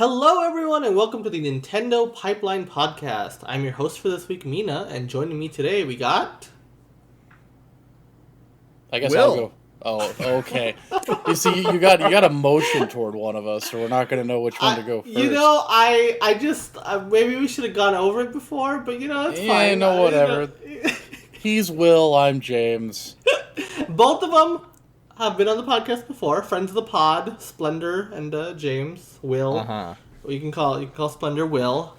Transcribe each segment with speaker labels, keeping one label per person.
Speaker 1: Hello, everyone, and welcome to the Nintendo Pipeline Podcast. I'm your host for this week, Mina, and joining me today we got...
Speaker 2: I guess
Speaker 3: Will.
Speaker 2: I'll go. Oh, okay. You see, you got a motion toward one of us, so we're not going to know which one to go first.
Speaker 1: I just... maybe we should have gone over it before, but, it's fine.
Speaker 2: Whatever. He's Will, I'm James.
Speaker 1: Both of them have been on the podcast before. Friends of the pod, Splendor and James. Will.
Speaker 3: Uh-huh.
Speaker 1: You can call Splendor Will.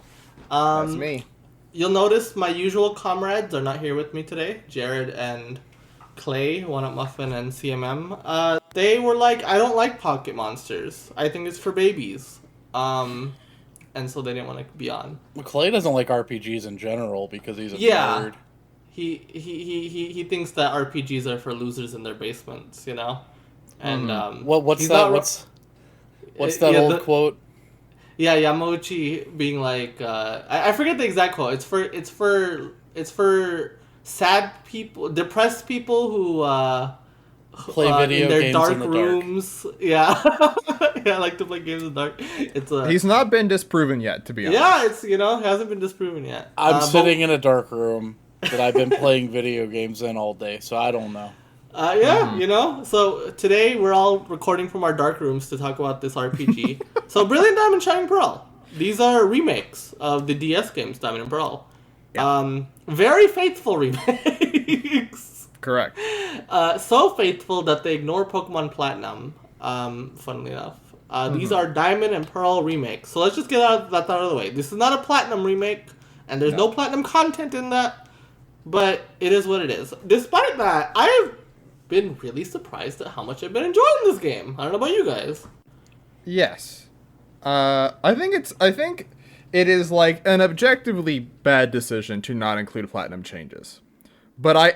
Speaker 3: That's me.
Speaker 1: You'll notice my usual comrades are not here with me today. Jared and Clay, One Up Muffin, and CMM. They were like, I don't like Pocket Monsters. I think it's for babies. And so they didn't want to be on.
Speaker 2: Clay doesn't like RPGs in general because he's a nerd.
Speaker 1: He thinks that RPGs are for losers in their basements, And
Speaker 2: What's that old quote?
Speaker 1: Yeah, Yamauchi being like, I forget the exact quote. It's for sad people, depressed people who
Speaker 2: play video
Speaker 1: in their
Speaker 2: games
Speaker 1: dark
Speaker 2: in the
Speaker 1: rooms.
Speaker 2: dark.
Speaker 1: Yeah, yeah, I like to play games in the dark.
Speaker 3: He's not been disproven yet, to be honest.
Speaker 1: Yeah, it's hasn't been disproven yet.
Speaker 2: I'm sitting in a dark room that I've been playing video games in all day, so I don't know.
Speaker 1: So today we're all recording from our dark rooms to talk about this RPG. So Brilliant Diamond Shining Pearl. These are remakes of the DS games Diamond and Pearl. Yeah. Very faithful remakes.
Speaker 3: Correct.
Speaker 1: So faithful that they ignore Pokemon Platinum, funnily enough. These are Diamond and Pearl remakes. So let's just get that out of the way. This is not a Platinum remake, and there's no Platinum content in that, but it is what it is. Despite that, I have been really surprised at how much I've been enjoying this game. I don't know about you guys.
Speaker 3: Yes. I think it is like an objectively bad decision to not include platinum changes. But I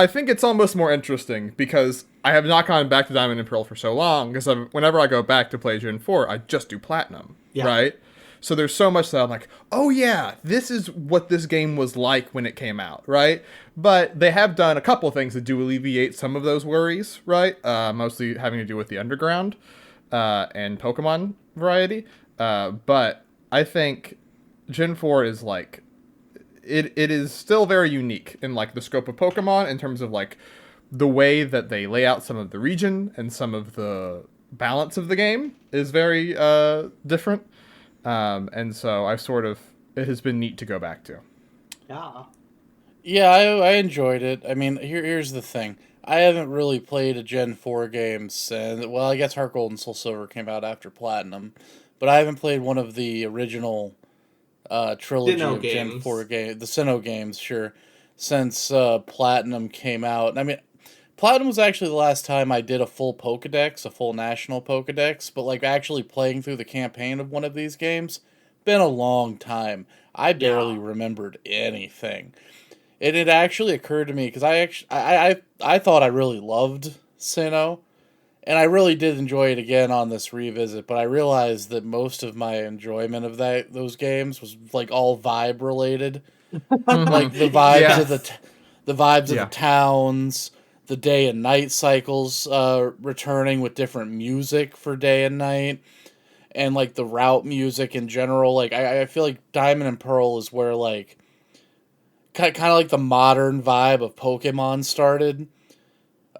Speaker 3: think it's almost more interesting because I have not gone back to Diamond and Pearl for so long, because whenever I go back to play Gen 4, I just do platinum, right? So there's so much that I'm like, oh yeah, this is what this game was like when it came out, right? But they have done a couple things that do alleviate some of those worries, right? Mostly having to do with the underground and Pokemon variety. But I think Gen 4 is like, it is still very unique in like the scope of Pokemon in terms of like the way that they lay out some of the region and some of the balance of the game is very different. And so it has been neat to go back to.
Speaker 1: Yeah.
Speaker 2: Yeah, I enjoyed it. I mean, here's the thing. I haven't really played a Gen 4 game since, well, I guess Heart Gold and Soul Silver came out after Platinum, but I haven't played one of the original trilogy
Speaker 1: Sinnoh
Speaker 2: of
Speaker 1: games.
Speaker 2: Gen 4 games, the Sinnoh games, sure, since Platinum came out. I mean, Platinum was actually the last time I did a full Pokedex, a full national Pokedex, but like actually playing through the campaign of one of these games, been a long time. I barely remembered anything. And it actually occurred to me, because I thought I really loved Sinnoh, and I really did enjoy it again on this revisit, but I realized that most of my enjoyment of those games was like all vibe related. Like the vibes of the vibes of the towns, the day and night cycles returning with different music for day and night, and like the route music in general. Like I feel like Diamond and Pearl is where like kind of like the modern vibe of Pokemon started,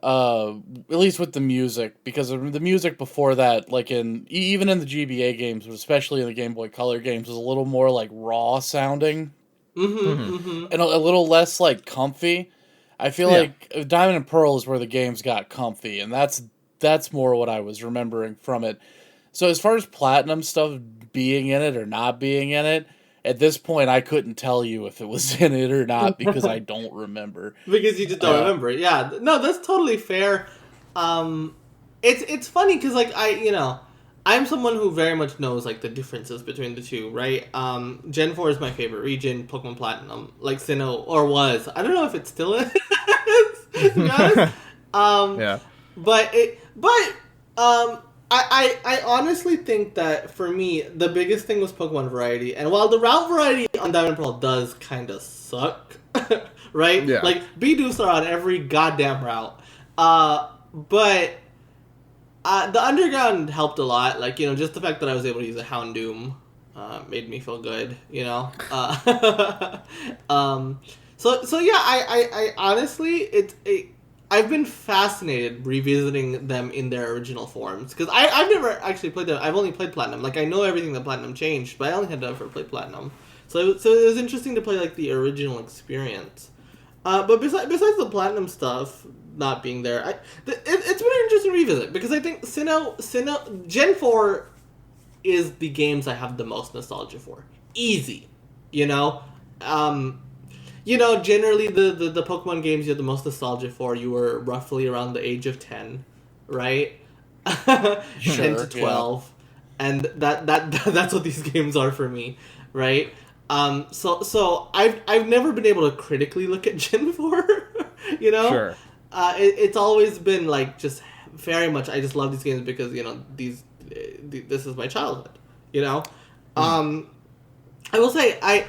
Speaker 2: at least with the music, because the music before that, like even in the GBA games, but especially in the Game Boy Color games, was a little more like raw sounding, and a little less like comfy. I feel like Diamond and Pearl is where the games got comfy, and that's more what I was remembering from it. So as far as Platinum stuff being in it or not being in it, at this point I couldn't tell you if it was in it or not because I don't remember.
Speaker 1: Because you just don't remember it. Yeah, no, that's totally fair. It's funny because like I'm someone who very much knows like the differences between the two, right? Gen 4 is my favorite region, Pokemon Platinum, like Sinnoh, or was. I don't know if it still is, to be honest. I honestly think that for me, the biggest thing was Pokemon variety. And while the route variety on Diamond Pearl does kind of suck, right?
Speaker 3: Yeah.
Speaker 1: Like, Bidoof are on every goddamn route. But The underground helped a lot. Like, just the fact that I was able to use a Houndoom made me feel good. So yeah, I honestly, I've been fascinated revisiting them in their original forms because I've never actually played them. I've only played Platinum. Like, I know everything that Platinum changed, but I only had to ever play Platinum. So it was interesting to play like the original experience. But besides the Platinum stuff not being there, it's been an interesting revisit because I think Sinnoh Gen 4 is the games I have the most nostalgia for. Easy, generally the Pokemon games you have the most nostalgia for, you were roughly around the age of 10, right?
Speaker 2: Sure,
Speaker 1: 10 to 12. Yeah. And that's what these games are for me, right? So I've never been able to critically look at Gen 4,
Speaker 3: Sure.
Speaker 1: It's always been like just very much I just love these games because this is my childhood, I will say I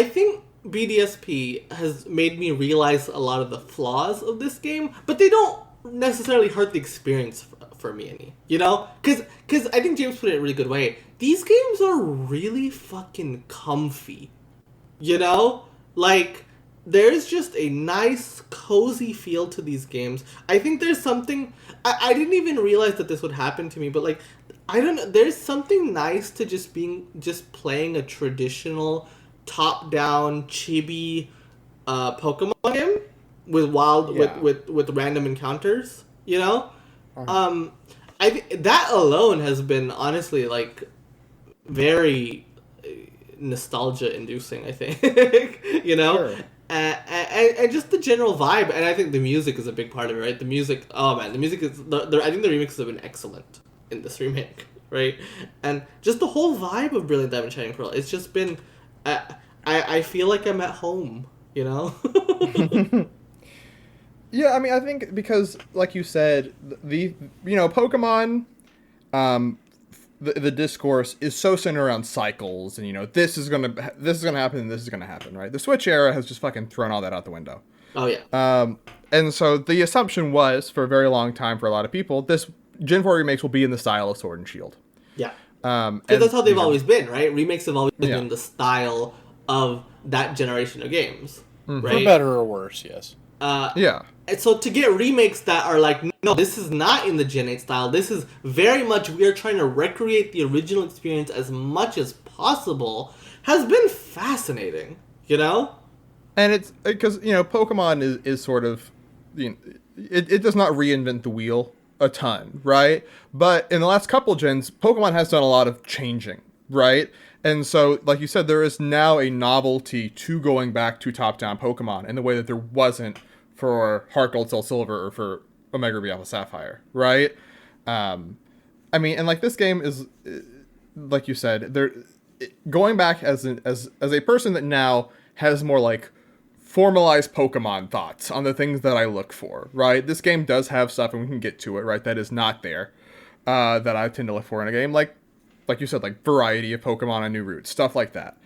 Speaker 1: think BDSP has made me realize a lot of the flaws of this game, but they don't necessarily hurt the experience for me any, because I think James put it in a really good way. These games are really fucking comfy, like there's just a nice cozy feel to these games. I think there's something I didn't even realize that this would happen to me, but like I don't know, there's something nice to just playing a traditional top-down chibi Pokemon game with with random encounters, I think that alone has been honestly like very nostalgia inducing, I think.
Speaker 3: Sure.
Speaker 1: And just the general vibe, and I think the music is a big part of it, right? The music, oh man, the music is I think the remixes have been excellent in this remake, right? And just the whole vibe of Brilliant Diamond Shining Pearl, it's just been I feel like I'm at home,
Speaker 3: Yeah, I mean, I think because, like you said, Pokemon, the discourse is so centered around cycles, and this is gonna happen, and this is gonna happen, right? The Switch era has just fucking thrown all that out the window.
Speaker 1: Oh yeah.
Speaker 3: And so the assumption was for a very long time for a lot of people, this Gen 4 remakes will be in the style of Sword and Shield.
Speaker 1: Yeah.
Speaker 3: And
Speaker 1: that's how they've always been, right? Remakes have always
Speaker 3: Yeah.
Speaker 1: been the style of that generation of games, right?
Speaker 2: For better or worse, yes.
Speaker 3: Yeah.
Speaker 1: And so to get remakes that are like, no, this is not in the Gen 8 style. This is very much, we are trying to recreate the original experience as much as possible, has been fascinating,
Speaker 3: And it's because, Pokemon is sort of, it does not reinvent the wheel a ton, right? But in the last couple gens, Pokemon has done a lot of changing, right? And so, like you said, there is now a novelty to going back to top-down Pokemon in the way that there wasn't for Heart Gold, Soul Silver, or for Omega Ruby Alpha Sapphire, right? I mean, and like this game is, like you said, going back as a person that now has more like formalized Pokemon thoughts on the things that I look for, right? This game does have stuff, and we can get to it, right? That is not there, that I tend to look for in a game, like you said, like variety of Pokemon and new routes, stuff like that.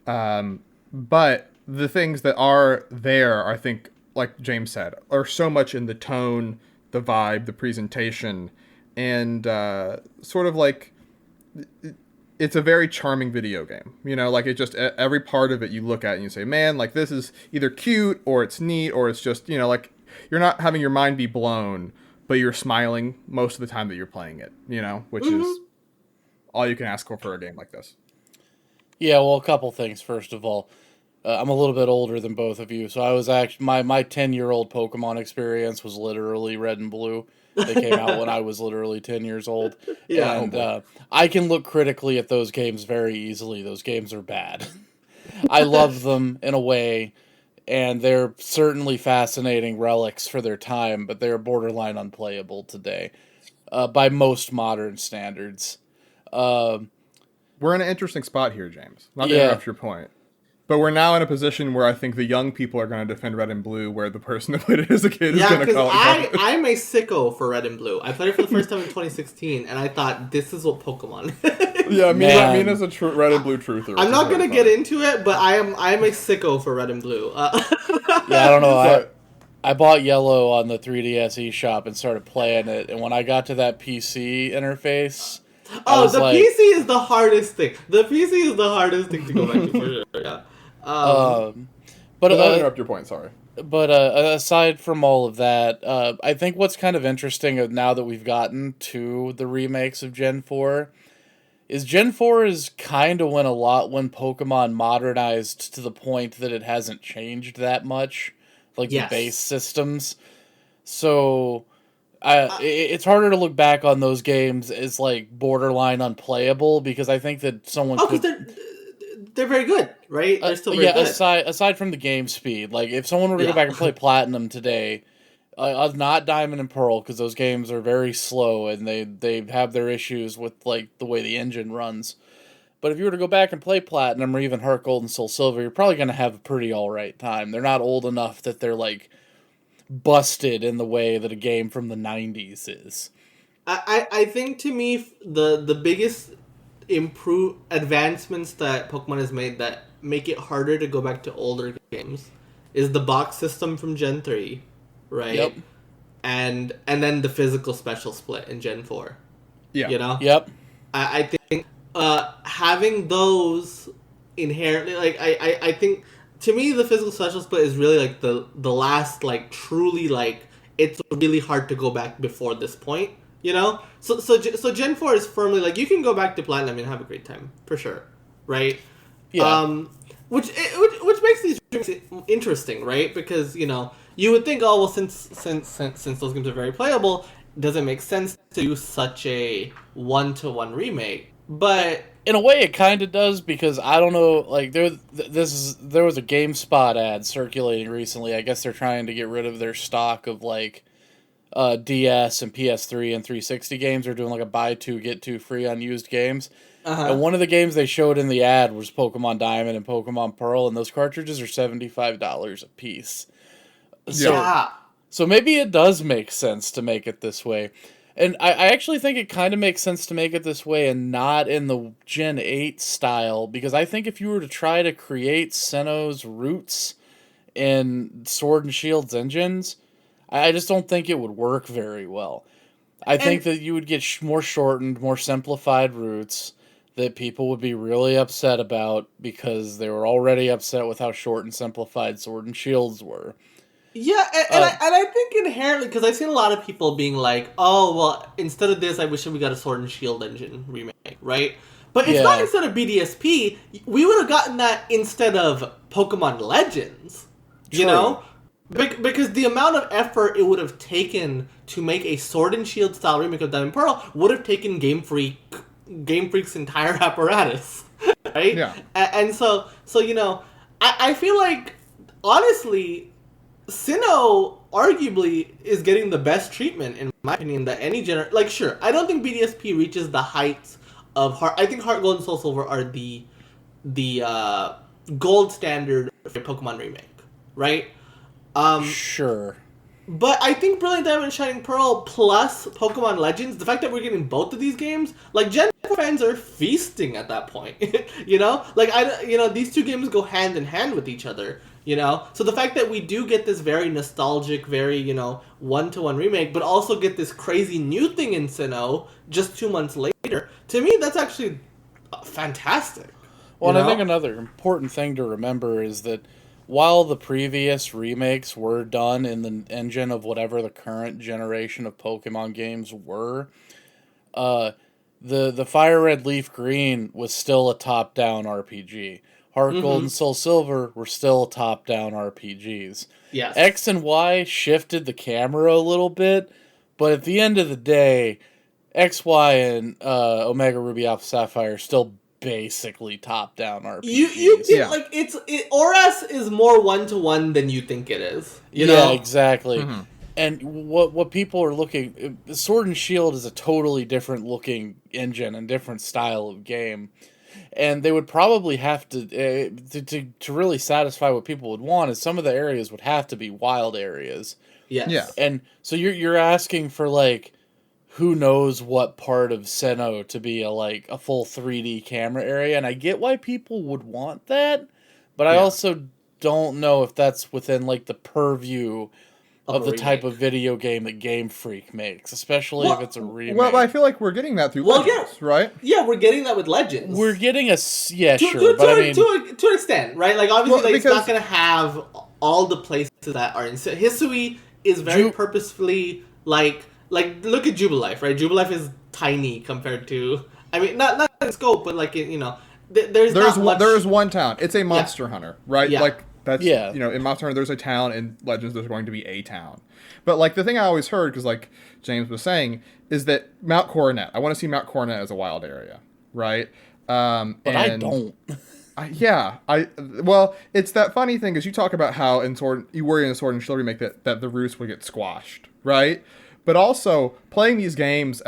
Speaker 3: But the things that are there, I think, like James said, are so much in the tone, the vibe, the presentation, and sort of like it's a very charming video game. Like it just every part of it you look at and you say, man, like this is either cute or it's neat or it's just like you're not having your mind be blown, but you're smiling most of the time that you're playing it. Which is all you can ask for a game like this.
Speaker 2: Yeah, well, a couple things. First of all, I'm a little bit older than both of you, so I was actually my 10-year-old Pokemon experience was literally Red and Blue. They came out when I was literally 10 years old.
Speaker 1: Yeah,
Speaker 2: and I can look critically at those games very easily. Those games are bad. I love them in a way, and they're certainly fascinating relics for their time, but they're borderline unplayable today by most modern standards.
Speaker 3: We're in an interesting spot here, James. Not to interrupt your point. But we're now in a position where I think the young people are going to defend Red and Blue, where the person that played it as a kid is going to call it.
Speaker 1: I'm a sicko for Red and Blue. I played it for the first time in 2016, and I thought, this is what Pokemon is.
Speaker 3: Yeah, Mina's a Red and Blue truther.
Speaker 1: I'm not going to get into it, but I'm a sicko for Red and Blue.
Speaker 2: Yeah, I don't know. I bought Yellow on the 3DS eShop and started playing it, and when I got to that PC interface, I
Speaker 1: Oh,
Speaker 2: was
Speaker 1: the
Speaker 2: like,
Speaker 1: PC is the hardest thing. The PC is the hardest thing to go back to for sure. Yeah.
Speaker 2: um, but
Speaker 3: But I'll interrupt your point, sorry.
Speaker 2: aside from all of that, I think what's kind of interesting now that we've gotten to the remakes of Gen 4 is Gen 4 is kind of when Pokemon modernized to the point that it hasn't changed that much, like the
Speaker 1: Yes.
Speaker 2: base systems. So it's harder to look back on those games as like borderline unplayable because I think that someone
Speaker 1: because
Speaker 2: could.
Speaker 1: they're very good, right? They're still very good.
Speaker 2: Aside from the game speed, like if someone were to go back and play Platinum today, not Diamond and Pearl, because those games are very slow and they have their issues with like the way the engine runs. But if you were to go back and play Platinum or even Heart Gold and Soul Silver, you're probably going to have a pretty alright time. They're not old enough that they're like busted in the way that a game from the 90s is.
Speaker 1: I think to me the biggest advancements that Pokemon has made that make it harder to go back to older games is the box system from Gen 3, right?
Speaker 2: Yep.
Speaker 1: And then the physical special split in Gen 4.
Speaker 3: Yeah.
Speaker 1: You know?
Speaker 2: Yep.
Speaker 1: I think having those inherently, like, I think, to me, the physical special split is really, like, the last, like, truly, like, it's really hard to go back before this point, you know? So Gen 4 is firmly, like, you can go back to Platinum and have a great time, for sure, right?
Speaker 2: Yeah.
Speaker 1: Which makes these games interesting, right? Because, you know, you would think, oh, well, since those games are very playable, does it make sense to do such a one-to-one remake? But
Speaker 2: in a way, it kind of does because I don't know. Like there was a GameSpot ad circulating recently. I guess they're trying to get rid of their stock of like DS and PS3 and 360 games. They're doing like a buy two get two free on used games. And one of the games they showed in the ad was Pokemon Diamond and Pokemon Pearl, and those cartridges are $75 a piece. So,
Speaker 1: yeah.
Speaker 2: So maybe it does make sense to make it this way. And I actually think it kind of makes sense to make it this way and not in the Gen 8 style, because I think if you were to try to create Sinnoh's roots in Sword and Shield's engines, I just don't think it would work very well. I think that you would get more shortened, more simplified roots that people would be really upset about because they were already upset with how short and simplified Sword and Shields were.
Speaker 1: Yeah, and I think inherently, because I've seen a lot of people being like, oh, well, instead of this, I wish we got a Sword and Shield engine remake, right? But it's not instead of BDSP. We would have gotten that instead of Pokemon Legends, you know? Because the amount of effort it would have taken to make a Sword and Shield style remake of Diamond and Pearl would have taken Game Freak's entire apparatus, right?
Speaker 3: Yeah.
Speaker 1: And so you know, I feel like, honestly, Sinnoh arguably is getting the best treatment, in my opinion, that any like, sure, I don't think BDSP reaches the heights of I think Heart Gold and Soul Silver are the gold standard for Pokemon remake, right?
Speaker 2: Sure.
Speaker 1: But I think Brilliant Diamond and Shining Pearl plus Pokemon Legends, the fact that we're getting both of these games, like, Gen 4 fans are feasting at that point, you know? Like, these two games go hand in hand with each other, you know? So the fact that we do get this very nostalgic, very, you know, one-to-one remake, but also get this crazy new thing in Sinnoh just 2 months later, to me, that's actually fantastic.
Speaker 2: Well, and I think another important thing to remember is that while the previous remakes were done in the engine of whatever the current generation of Pokemon games were, the Fire Red Leaf Green was still a top-down RPG. Heart Gold and Soul Silver were still top-down RPGs.
Speaker 1: Yes.
Speaker 2: X and Y shifted the camera a little bit, but at the end of the day, X, Y, and Omega Ruby Alpha Sapphire still basically top-down RPGs.
Speaker 1: You like, ORAS is more one-to-one than you think it is. You know?
Speaker 2: Yeah, exactly. Mm-hmm. And what people are looking... Sword and Shield is a totally different looking engine and different style of game. And they would probably have to really satisfy what people would want, is some of the areas would have to be wild areas.
Speaker 1: Yes. Yeah.
Speaker 2: And so you're asking for, like, who knows what part of Sinnoh to be a full 3D camera area, and I get why people would want that, but I also don't know if that's within, like, the purview of the type
Speaker 1: remake.
Speaker 2: of video game that Game Freak makes, especially if it's a remake.
Speaker 3: Well, I feel like we're getting that through Legends, right?
Speaker 1: Yeah, we're getting that with Legends.
Speaker 2: We're getting
Speaker 1: to,
Speaker 2: sure, but I mean,
Speaker 1: to an extent, right? Like obviously,
Speaker 3: Well,
Speaker 1: like, it's not
Speaker 3: because-
Speaker 1: gonna have all the places that are in Hisui is very purposefully like look at Jubilife, right? Jubilife is tiny compared to, I mean, not in scope, but like you know, there's not much.
Speaker 3: There's one town. It's a Monster Hunter, right?
Speaker 1: Yeah.
Speaker 3: Like that's
Speaker 2: Yeah.
Speaker 3: you know, in Monster Hunter there's a town, in Legends there's going to be a town. But like the thing I always heard, because like James was saying, is that Mount Coronet. I want to see Mount Coronet as a wild area, right?
Speaker 2: but I don't.
Speaker 3: Well, it's that funny thing, is you talk about how you worry in a Sword and Shield remake that the roots would get squashed, right? But also playing these games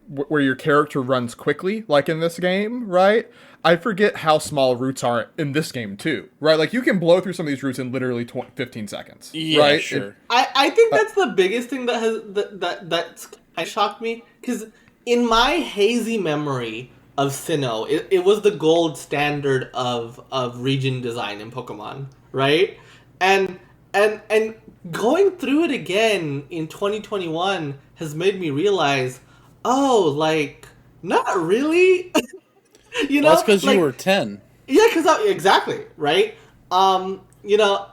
Speaker 3: where your character runs quickly, like in this game, right? I forget how small roots are in this game too, right? Like you can blow through some of these roots in literally 15 seconds,
Speaker 2: Yeah,
Speaker 3: right?
Speaker 2: sure.
Speaker 1: I think that's the biggest thing that's kind of shocked me, because in my hazy memory of Sinnoh, it was the gold standard of region design in Pokemon, right? And going through it again in 2021 has made me realize, oh, like, not really. You know,
Speaker 2: Well, that's because
Speaker 1: like,
Speaker 2: you were 10.
Speaker 1: yeah, exactly, right? You know,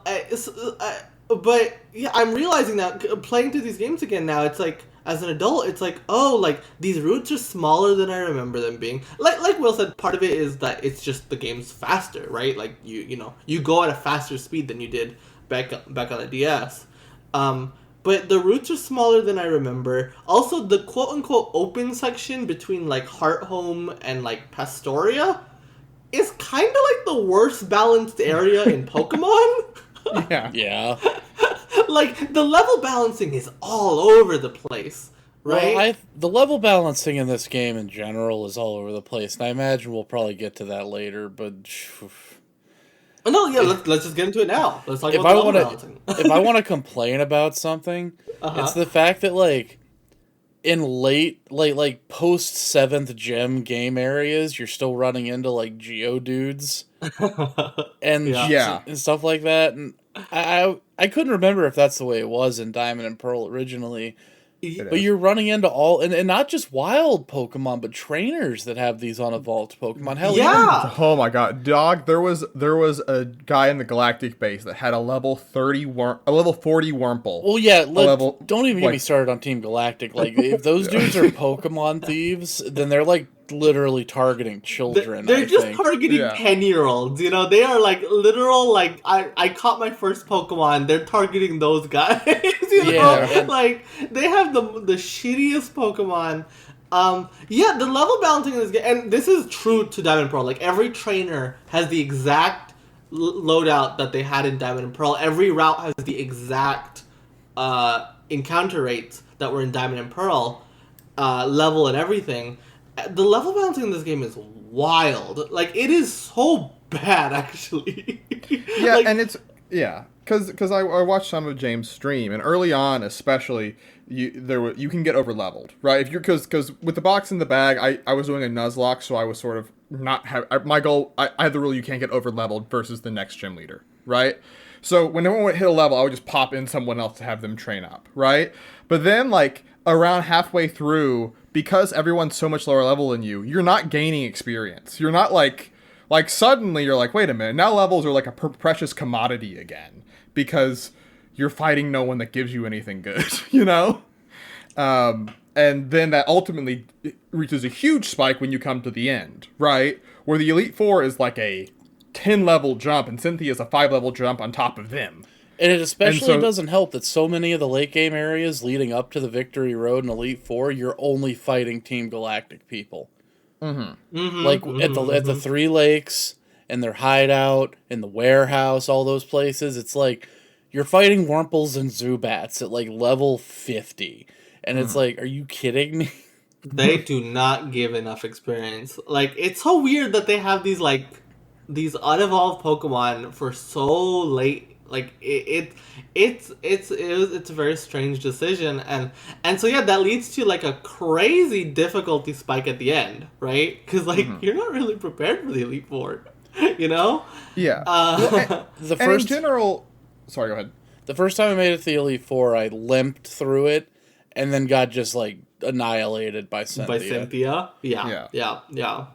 Speaker 1: but yeah, I'm realizing that playing through these games again now, it's like, as an adult, it's like, oh, like, these routes are smaller than I remember them being. Like Will said, part of it is that it's just the game's faster, right? Like, you know, you go at a faster speed than you did back on the DS. But the routes are smaller than I remember. Also, the quote-unquote open section between, like, Hearthome and, like, Pastoria is kind of like the worst balanced area in Pokemon.
Speaker 3: Yeah.
Speaker 2: Yeah.
Speaker 1: Like, the level balancing is all over the place, right?
Speaker 2: Well, the level balancing in this game in general is all over the place, and I imagine we'll probably get to that later, but...
Speaker 1: No, yeah, let's just get into it now. Let's talk
Speaker 2: if
Speaker 1: about
Speaker 2: I
Speaker 1: the level
Speaker 2: want
Speaker 1: balancing.
Speaker 2: to, if I want to complain about something, it's the fact that like in like post 7th gem game areas, you're still running into like Geodudes and
Speaker 3: Yeah.
Speaker 2: and stuff like that. And I couldn't remember if that's the way it was in Diamond and Pearl originally. But you're running into all, and not just wild Pokemon, but trainers that have these unevolved Pokemon. Hell,
Speaker 1: Yeah.
Speaker 3: Oh my god, dog! There was a guy in the Galactic base that had a level 40 Wurmple.
Speaker 2: well, yeah.
Speaker 3: level-
Speaker 2: Don't even get me
Speaker 3: like-
Speaker 2: started on Team Galactic. Like, if those dudes are Pokemon thieves, then they're like literally targeting children.
Speaker 1: They're
Speaker 2: I
Speaker 1: just
Speaker 2: think.
Speaker 1: targeting
Speaker 3: Yeah.
Speaker 1: 10-year-olds, you know? They are like literal, like, I caught my first Pokemon, they're targeting those guys, you know?
Speaker 2: Yeah, and-
Speaker 1: Like, they have the shittiest Pokemon. Yeah, the level balancing in this game, and this is true to Diamond and Pearl, like, every trainer has the exact loadout that they had in Diamond and Pearl. Every route has the exact encounter rates that were in Diamond and Pearl, level and everything. The level balancing in this game is wild. Like, it is so bad, actually.
Speaker 3: Yeah,
Speaker 1: Like,
Speaker 3: and it's because I watched some of James' stream, and early on especially, you can get over leveled, right? If you're because with the box in the bag, I was doing a Nuzlocke, so I was sort of not my goal. I had the rule you can't get over leveled versus the next gym leader, right? So when everyone would hit a level, I would just pop in someone else to have them train up, right? But then like around halfway through, because everyone's so much lower level than you, you're not gaining experience. You're not like suddenly you're like, wait a minute, now levels are like a precious commodity again because you're fighting no one that gives you anything good, you know? And then that ultimately reaches a huge spike when you come to the end, right? Where the Elite Four is like a 10 level jump and Cynthia is a 5 level jump on top of them.
Speaker 2: And it especially
Speaker 3: And so-
Speaker 2: doesn't help that so many of the late game areas leading up to the Victory Road and Elite Four, you're only fighting Team Galactic people. Like at the Three Lakes and their hideout and the warehouse, all those places, it's like you're fighting Wurmples and Zubats at like level 50. And it's like, are you kidding me?
Speaker 1: they do not give enough experience. Like, it's so weird that they have these, like, these unevolved Pokemon for so late. Like, it's a very strange decision, and so yeah, that leads to like a crazy difficulty spike at the end, right? Because like you're not really prepared for the Elite Four, you know?
Speaker 3: Yeah.
Speaker 2: The
Speaker 3: And
Speaker 2: first
Speaker 3: in general, sorry, go ahead.
Speaker 2: The first time I made it to the Elite Four, I limped through it, and then got just like annihilated by Cynthia.
Speaker 1: By Cynthia?
Speaker 3: Yeah.
Speaker 1: Yeah.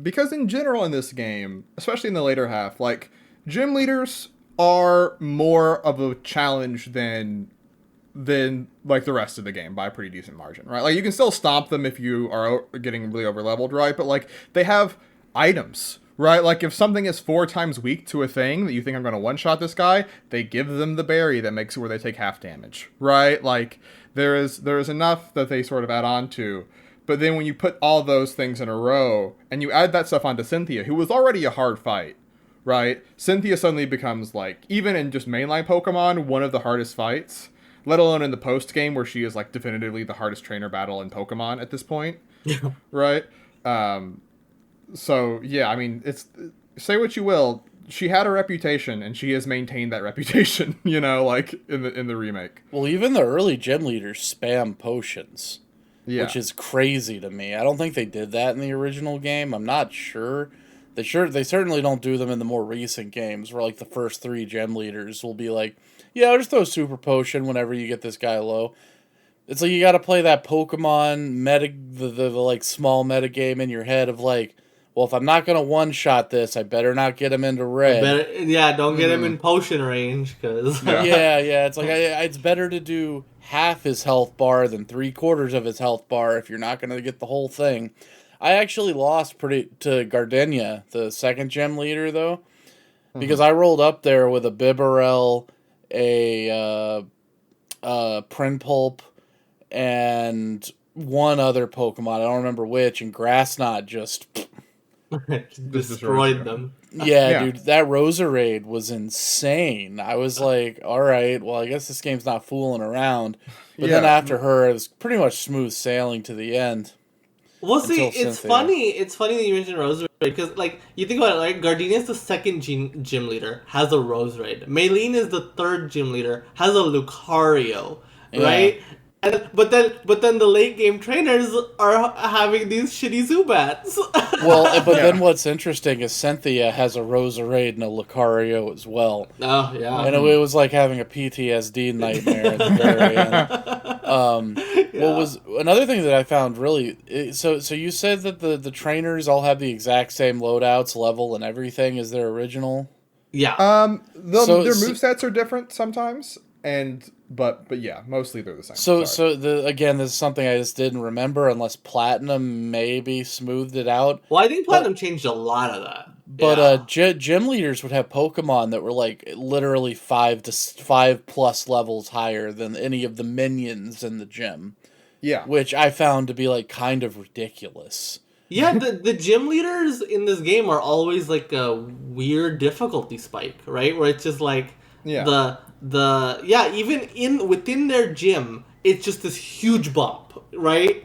Speaker 3: Because in general in this game, especially in the later half, like gym leaders are more of a challenge than like the rest of the game by a pretty decent margin, right? Like you can still stomp them if you are getting really over leveled, right? But like they have items, right? Like if something is 4 times weak to a thing that you think I'm going to one shot this guy, they give them the berry that makes it where they take half damage, right? Like there is enough that they sort of add on to. But then when you put all those things in a row and you add that stuff onto Cynthia, who was already a hard fight, right? Cynthia suddenly becomes like, even in just mainline Pokemon, one of the hardest fights, let alone in the post game where she is like definitively the hardest trainer battle in Pokemon at this point, right? So yeah, I mean, it's, say what you will, she had a reputation and she has maintained that reputation, you know, like in the remake.
Speaker 2: Well, even the early gym leaders spam potions.
Speaker 3: Yeah.
Speaker 2: Which is crazy to me. I don't think they did that in the original game. I'm not sure. They certainly don't do them in the more recent games where like the first 3 gem leaders will be like, yeah, I'll just throw super potion whenever you get this guy low. It's like you got to play that Pokemon the like small meta game in your head of like, well, if I'm not gonna one shot this, I better not get him into red.
Speaker 1: Don't get him in potion range, because
Speaker 2: yeah, it's like it's better to do half his health bar than 3/4 of his health bar if you're not gonna get the whole thing. I actually lost to Gardenia, the second gem leader, though, because I rolled up there with a Bibarel, a Prinpulp, and one other Pokemon. I don't remember which, and Grassnot just
Speaker 1: destroyed them.
Speaker 2: Yeah, dude, that Roserade was insane. I was like, all right, well, I guess this game's not fooling around. But then after her, it was pretty much smooth sailing to the end.
Speaker 1: Well, see, it's funny. It's funny that you mentioned Roserade, because, like, you think about it, like, Gardenia's the second gym leader, has a Roserade. Maylene is the third gym leader, has a Lucario, right? But then the late game trainers are having these shitty Zubats.
Speaker 2: Well, but then what's interesting is Cynthia has a Roserade and a Lucario as well.
Speaker 1: Oh yeah,
Speaker 2: and it was like having a PTSD nightmare at the very end. What was another thing that I found really so you said that the trainers all have the exact same loadouts, level, and everything as their original.
Speaker 1: Yeah.
Speaker 3: Their movesets are different sometimes, but yeah, mostly they're the same.
Speaker 2: So this is something I just didn't remember, unless Platinum maybe smoothed it out.
Speaker 1: Well, I think Platinum changed a lot of that.
Speaker 2: But gym leaders would have Pokemon that were like literally 5+ levels higher than any of the minions in the gym.
Speaker 3: Yeah,
Speaker 2: which I found to be like kind of ridiculous.
Speaker 1: Yeah, the gym leaders in this game are always like a weird difficulty spike, right? Where it's just like even within their gym, it's just this huge bump, right?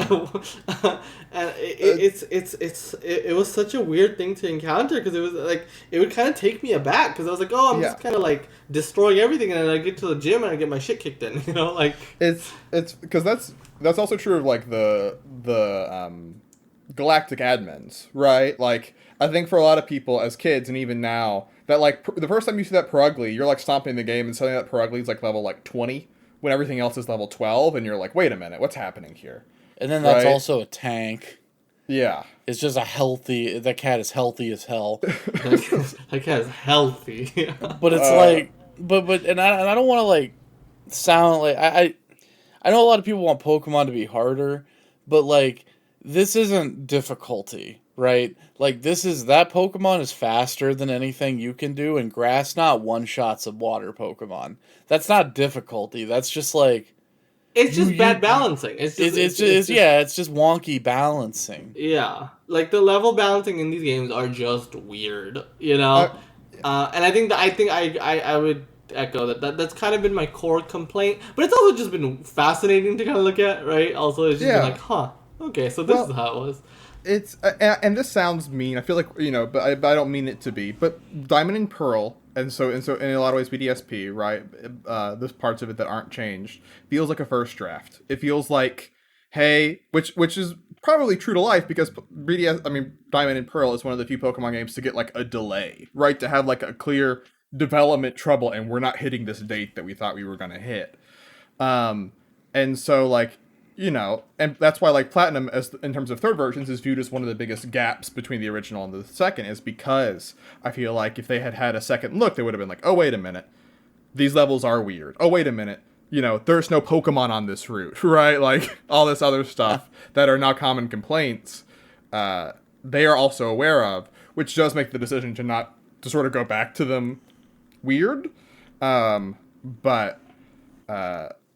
Speaker 1: And it was such a weird thing to encounter, because it was like it would kind of take me aback, because I was like, oh, I'm just kind of like destroying everything, and then I get to the gym and I get my shit kicked in, you know, like
Speaker 3: it's because that's also true of like the galactic admins, right? Like I think for a lot of people as kids and even now, that like the first time you see that Perugly, you're like stomping the game and suddenly that Perugly is like level like 20 when everything else is level 12, and you're like, wait a minute, what's happening here?
Speaker 2: And then that's also a tank.
Speaker 3: Yeah.
Speaker 2: It's just that cat is healthy as hell.
Speaker 1: That cat is healthy.
Speaker 2: But it's like, and I don't want to like sound like, I know a lot of people want Pokemon to be harder, but like, this isn't difficulty, right? Like, that Pokemon is faster than anything you can do, and Grassnot one-shots of water Pokemon. That's not difficulty. That's just like...
Speaker 1: It's just bad balancing. It's
Speaker 2: just wonky balancing.
Speaker 1: Yeah. Like, the level balancing in these games are just weird, you know? And I think I would echo that's kind of been my core complaint, but it's also just been fascinating to kind of look at, right? Also, it's just been like, huh. Okay, so this is how it was.
Speaker 3: It's and this sounds mean. I feel like, you know, but I don't mean it to be. But Diamond and Pearl, and so in a lot of ways BDSP, right? There's parts of it that aren't changed. Feels like a first draft. It feels like, hey, which is probably true to life, because Diamond and Pearl is one of the few Pokemon games to get like a delay, right? To have like a clear development trouble and we're not hitting this date that we thought we were going to hit. And so like, you know, and that's why like Platinum, as in terms of third versions, is viewed as one of the biggest gaps between the original and the second, is because I feel like if they had had a second look, they would have been like, oh, wait a minute, these levels are weird. Oh, wait a minute, you know, there's no Pokemon on this route, right? Like all this other stuff that are now common complaints, they are also aware of, which does make the decision to sort of go back to them weird. But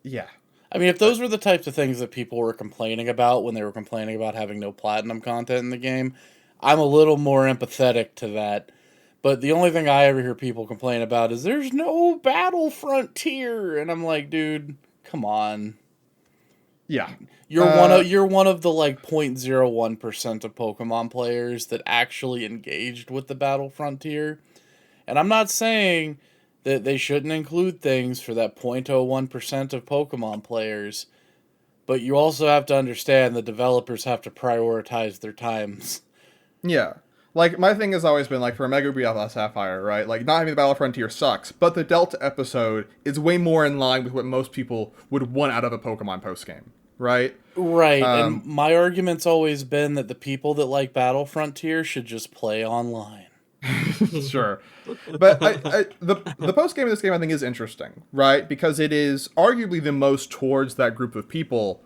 Speaker 3: yeah.
Speaker 2: I mean, if those were the types of things that people were complaining about when they were complaining about having no platinum content in the game, I'm a little more empathetic to that. But the only thing I ever hear people complain about is there's no battle frontier, and I'm like, dude, come on.
Speaker 3: Yeah.
Speaker 2: You're one of the like 0.01% of Pokemon players that actually engaged with the battle frontier. And I'm not saying that they shouldn't include things for that 0.01% of Pokemon players, but you also have to understand the developers have to prioritize their times.
Speaker 3: Yeah. Like, my thing has always been, like, for Omega Ruby Alpha Sapphire, right? Like, not having the Battle Frontier sucks, but the Delta episode is way more in line with what most people would want out of a Pokemon postgame, right?
Speaker 2: Right, and my argument's always been that the people that like Battle Frontier should just play online.
Speaker 3: Sure. But the post game of this game I think is interesting, right? Because it is arguably the most towards that group of people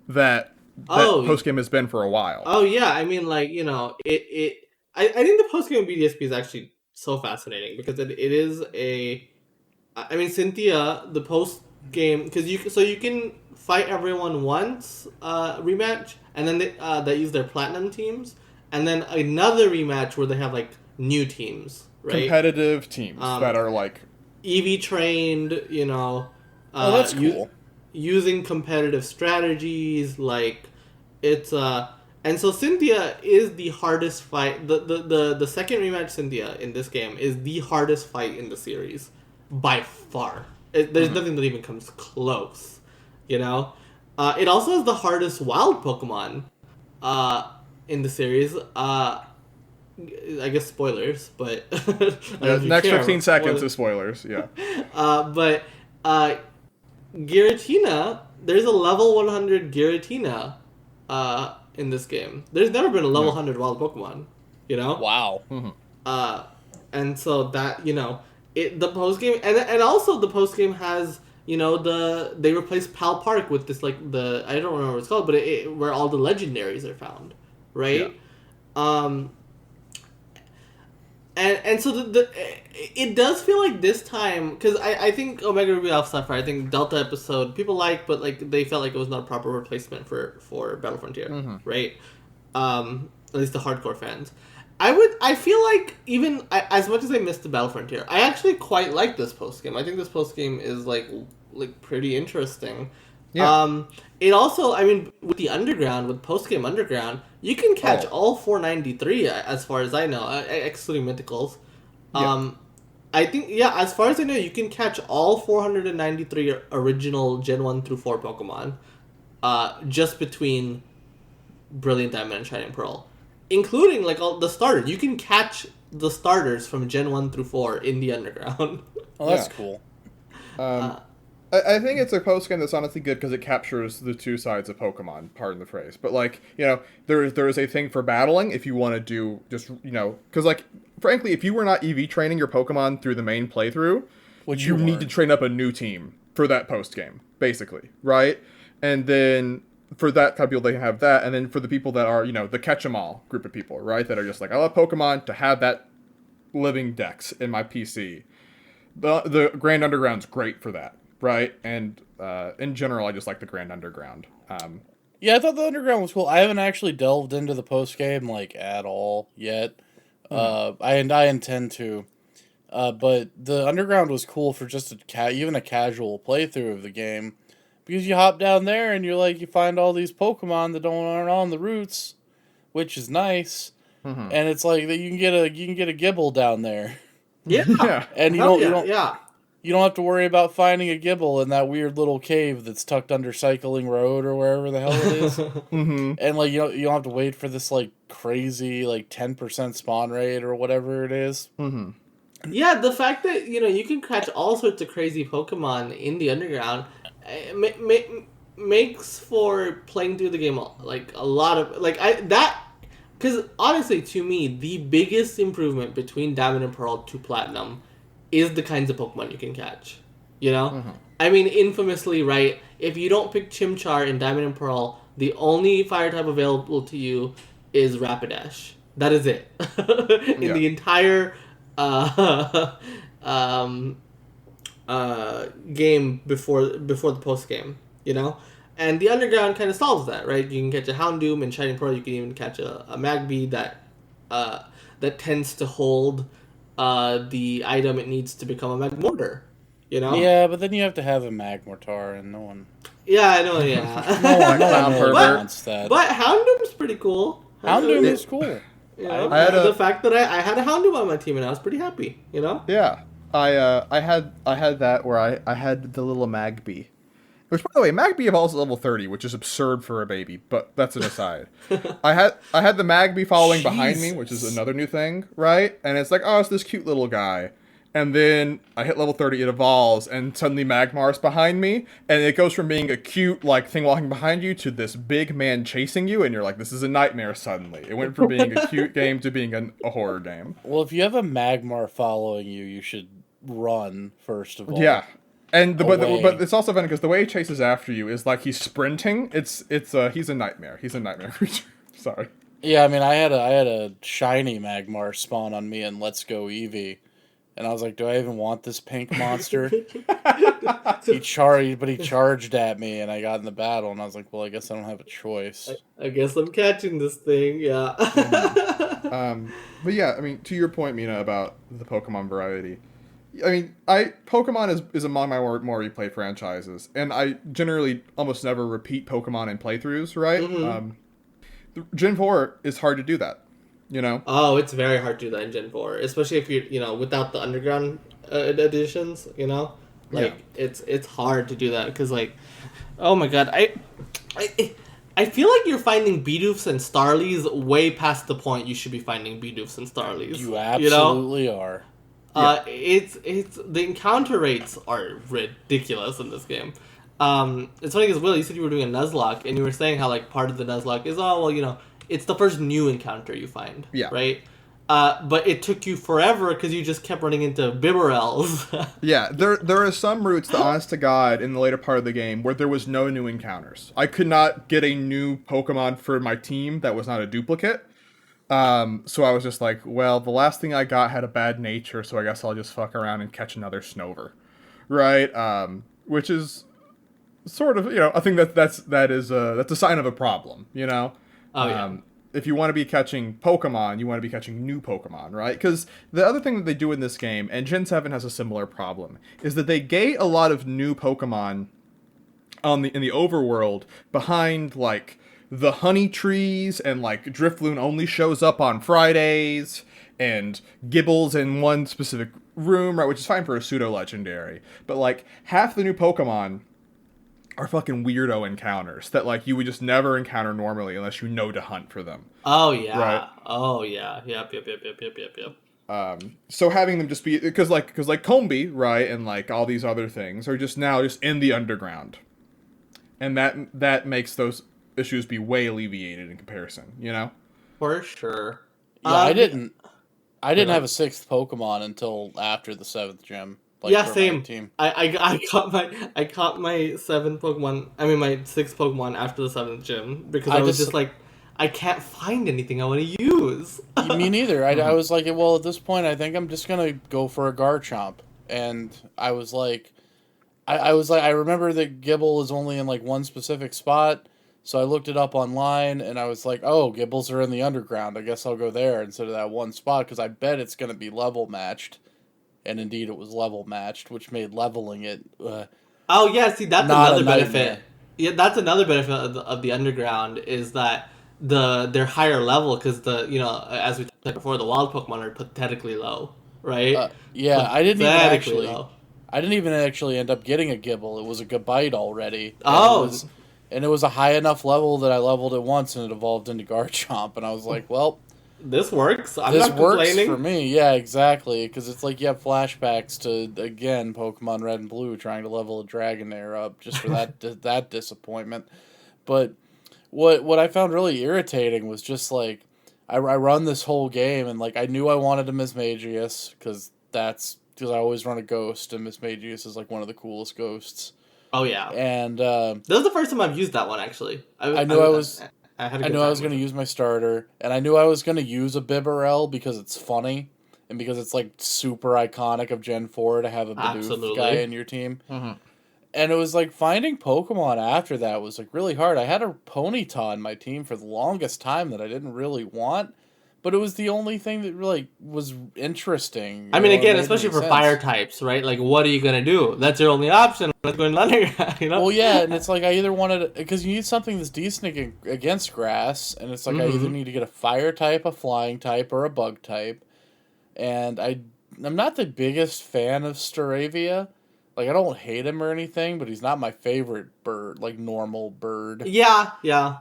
Speaker 3: that post game has been for a while.
Speaker 1: Oh yeah, I mean, like, you know, I think the post game BDSP is actually so fascinating because it is I mean, Cynthia, the post game, because you can fight everyone once rematch, and then they use their platinum teams, and then another rematch where they have like new teams, right?
Speaker 3: Competitive teams that are like
Speaker 1: EV trained, you know.
Speaker 2: That's cool.
Speaker 1: Using competitive strategies, like it's and so Cynthia is the hardest fight. The second rematch Cynthia in this game is the hardest fight in the series by far. There's nothing that even comes close, you know. It also has the hardest wild Pokemon in the series. I guess spoilers, but
Speaker 3: next 15 seconds of spoilers. Yeah.
Speaker 1: But Giratina, there's a level 100 Giratina in this game. There's never been a level 100 wild Pokemon, you know?
Speaker 2: Wow.
Speaker 1: And so that, you know, the post game, and also the post game has, you know, they replaced Pal Park with this, like, I don't remember what it's called, but where all the legendaries are found, right? Yeah. And so it does feel like this time, because I think Omega Ruby Alpha Sapphire, I think Delta episode people like, but like they felt like it was not a proper replacement for Battle Frontier, right? At least the hardcore fans. I feel like even as much as I missed the Battle Frontier, I actually quite like this post game. I think this post game is like pretty interesting. Yeah. It also, I mean, with the Underground, with post game Underground, you can catch all 493 as far as I know, excluding Mythicals. I think, as far as I know, you can catch all 493 original Gen 1 through 4 Pokemon just between Brilliant Diamond and Shining Pearl. Including, like, all the starters. You can catch the starters from Gen 1 through 4 in the Underground.
Speaker 2: Oh, that's cool.
Speaker 3: I think it's a post game that's honestly good because it captures the two sides of Pokemon, pardon the phrase. But, like, you know, there is a thing for battling if you want to do just, you know, because, like, frankly, if you were not EV training your Pokemon through the main playthrough, you need to train up a new team for that post game, basically, right? And then for that type of people, they have that. And then for the people that are, you know, the catch-em-all group of people, right, that are just like, I love Pokemon, to have that living dex in my PC. The Grand Underground's great for that. Right, and in general, I just like the Grand Underground.
Speaker 2: Yeah, I thought the Underground was cool. I haven't actually delved into the post game like at all yet. I intend to, but the Underground was cool for just even a casual playthrough of the game, because you hop down there and you find all these Pokemon that aren't on the routes, which is nice, and it's like that you can get a Gibble down there.
Speaker 1: Yeah,
Speaker 2: and you don't have to worry about finding a Gibble in that weird little cave that's tucked under Cycling Road or wherever the hell it is. And like you don't have to wait for this like crazy like 10% spawn rate or whatever it is.
Speaker 1: Yeah, the fact that you can catch all sorts of crazy Pokemon in the underground makes for playing through the game like a lot of like I that because honestly to me the biggest improvement between Diamond and Pearl to Platinum is the kinds of Pokemon you can catch. You know, I mean, infamously, right? If you don't pick Chimchar in Diamond and Pearl, the only fire type available to you is Rapidash. That is it in the entire uh, um, game before the post game, and the underground kind of solves that, right? You can catch a Houndoom in Shining Pearl. You can even catch a Magby that tends to hold the item it needs to become a Magmortar.
Speaker 2: Yeah, but then you have to have a Magmortar, and no one.
Speaker 1: Yeah, I know. Yeah,
Speaker 2: No one wants that.
Speaker 1: but Houndoom's pretty cool.
Speaker 2: Houndoom is cool.
Speaker 1: The fact that I had a Houndoom on my team and I was pretty happy.
Speaker 3: Yeah, I had that where I had the little Magby, which by the way Magby evolves at level 30, which is absurd for a baby, but that's an aside. I had the Magby following behind me, which is another new thing, right? And it's like, oh, it's this cute little guy. And then I hit level 30, it evolves, and suddenly Magmar's behind me, and it goes from being a cute, like, thing walking behind you to this big man chasing you, and you're like, this is a nightmare suddenly. It went from being a cute game to being a horror game.
Speaker 2: Well, if you have a Magmar following you, you should run, first of all.
Speaker 3: Yeah. And but it's also funny, because the way he chases after you is like he's sprinting. He's a nightmare. He's a nightmare creature. Sorry.
Speaker 2: Yeah, I mean, I had a shiny Magmar spawn on me in Let's Go Eevee. And I was like, do I even want this pink monster? He charged at me, and I got in the battle, and I was like, well, I guess I don't have a choice.
Speaker 1: I guess I'm catching this thing, yeah.
Speaker 3: But yeah, I mean, to your point, Mina, about the Pokemon variety. I mean, Pokemon is among my more replayed franchises, and I generally almost never repeat Pokemon in playthroughs, right? Mm-hmm. Gen 4 is hard to do that.
Speaker 1: Oh, it's very hard to do that in Gen 4, especially if you're, without the underground editions, it's hard to do that because, like, oh my god, I feel like you're finding Bidoofs and Starlies way past the point you should be finding Bidoofs and Starlies.
Speaker 2: You absolutely are.
Speaker 1: It's the encounter rates are ridiculous in this game. It's funny because Will, you said you were doing a Nuzlocke, and you were saying how like part of the Nuzlocke is it's the first new encounter you find, right? But it took you forever because you just kept running into Bibarels.
Speaker 3: Yeah, there are some routes, the honest to God, in the later part of the game where there was no new encounters. I could not get a new Pokemon for my team that was not a duplicate. So I was just like, well, the last thing I got had a bad nature, so I guess I'll just fuck around and catch another Snover, right? Which is sort of, I think that's a sign of a problem,
Speaker 1: Oh, yeah.
Speaker 3: If you want to be catching Pokemon, you want to be catching new Pokemon, right? Because the other thing that they do in this game, and Gen 7 has a similar problem, is that they gate a lot of new Pokemon in the overworld behind, like, the honey trees, and, like, Drifloon only shows up on Fridays, and Gibble's in one specific room, right? Which is fine for a pseudo-legendary. But, like, half the new Pokemon are fucking weirdo encounters that, like, you would just never encounter normally unless you know to hunt for them.
Speaker 1: Oh, yeah.
Speaker 3: Right?
Speaker 1: Oh, yeah. Yep.
Speaker 3: So having them just be... Because Combi, right, and, like, all these other things are just now just in the underground. And that makes those issues be way alleviated in comparison,
Speaker 1: For sure.
Speaker 2: Yeah, I didn't have a 6th Pokemon until after the 7th gym. Like,
Speaker 1: yeah, same.
Speaker 2: Team.
Speaker 1: I caught my 7th Pokemon. I mean, my 6th Pokemon after the 7th gym because I was just like, I can't find anything I want to use.
Speaker 2: Me neither. I was like, well, at this point, I think I'm just gonna go for a Garchomp, and I was like, I remember that Gibble is only in like one specific spot, so I looked it up online, and I was like, oh, Gibbles are in the underground. I guess I'll go there instead of that one spot because I bet it's gonna be level matched. And indeed, it was level matched, which made leveling it.
Speaker 1: Oh yeah, see that's another benefit. Yeah, that's another benefit of the underground is that they're higher level because as we talked before, the wild Pokemon are pathetically low, right?
Speaker 2: Yeah, I didn't even actually end up getting a Gibble. It was a Gabite already.
Speaker 1: And
Speaker 2: it was a high enough level that I leveled it once and it evolved into Garchomp, and I was like, well.
Speaker 1: this works. I'm
Speaker 2: This
Speaker 1: not
Speaker 2: works
Speaker 1: complaining.
Speaker 2: for me, yeah, exactly. Because it's like you have flashbacks to, again, Pokemon Red and Blue trying to level a Dragonair up just for that disappointment. But what I found really irritating was just like I run this whole game and like I knew I wanted a Mismagius because I always run a ghost and Mismagius is like one of the coolest ghosts.
Speaker 1: Oh yeah,
Speaker 2: And
Speaker 1: that was the first time I've used that one actually.
Speaker 2: I knew I was
Speaker 1: I had a
Speaker 2: I
Speaker 1: good
Speaker 2: knew I
Speaker 1: time
Speaker 2: was
Speaker 1: with
Speaker 2: going to
Speaker 1: it.
Speaker 2: use my starter, and I knew I was going to use a Bibarel because it's funny, and because it's like super iconic of Gen 4 to have a Bidoof
Speaker 1: Absolutely.
Speaker 2: guy in your team.
Speaker 3: Mm-hmm.
Speaker 2: And it was like finding Pokemon after that was like really hard. I had a Ponyta in my team for the longest time that I didn't really want, but it was the only thing that really was interesting.
Speaker 1: I mean,
Speaker 2: It
Speaker 1: again,
Speaker 2: made
Speaker 1: especially
Speaker 2: any
Speaker 1: for
Speaker 2: sense.
Speaker 1: fire types, right? Like, what are you gonna do? That's your only option. Let's go in underground, you know?
Speaker 2: Well, yeah, and it's like I either wanted because you need something that's decent against grass, and it's like I either need to get a fire type, a flying type, or a bug type. And I'm not the biggest fan of Staravia. Like I don't hate him or anything, but he's not my favorite bird, like normal bird.
Speaker 1: Yeah, yeah.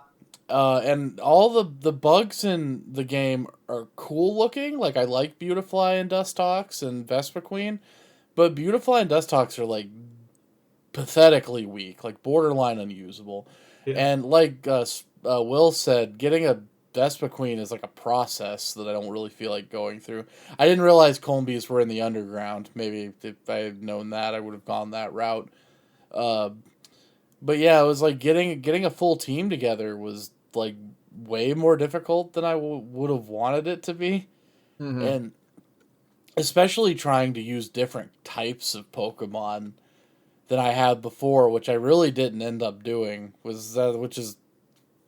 Speaker 2: And all the bugs in the game are cool looking. Like I like Beautifly and Dustox and Vespiquen, but Beautifly and Dustox are like pathetically weak, like borderline unusable.
Speaker 1: Yeah.
Speaker 2: And like Will said, getting a Vespiquen is like a process that I don't really feel like going through. I didn't realize Combees were in the underground. Maybe if I had known that, I would have gone that route. But yeah, it was like getting a full team together was like way more difficult than I would have wanted it to be.
Speaker 3: Mm-hmm.
Speaker 2: And especially trying to use different types of Pokemon than I had before, which I really didn't end up doing, which is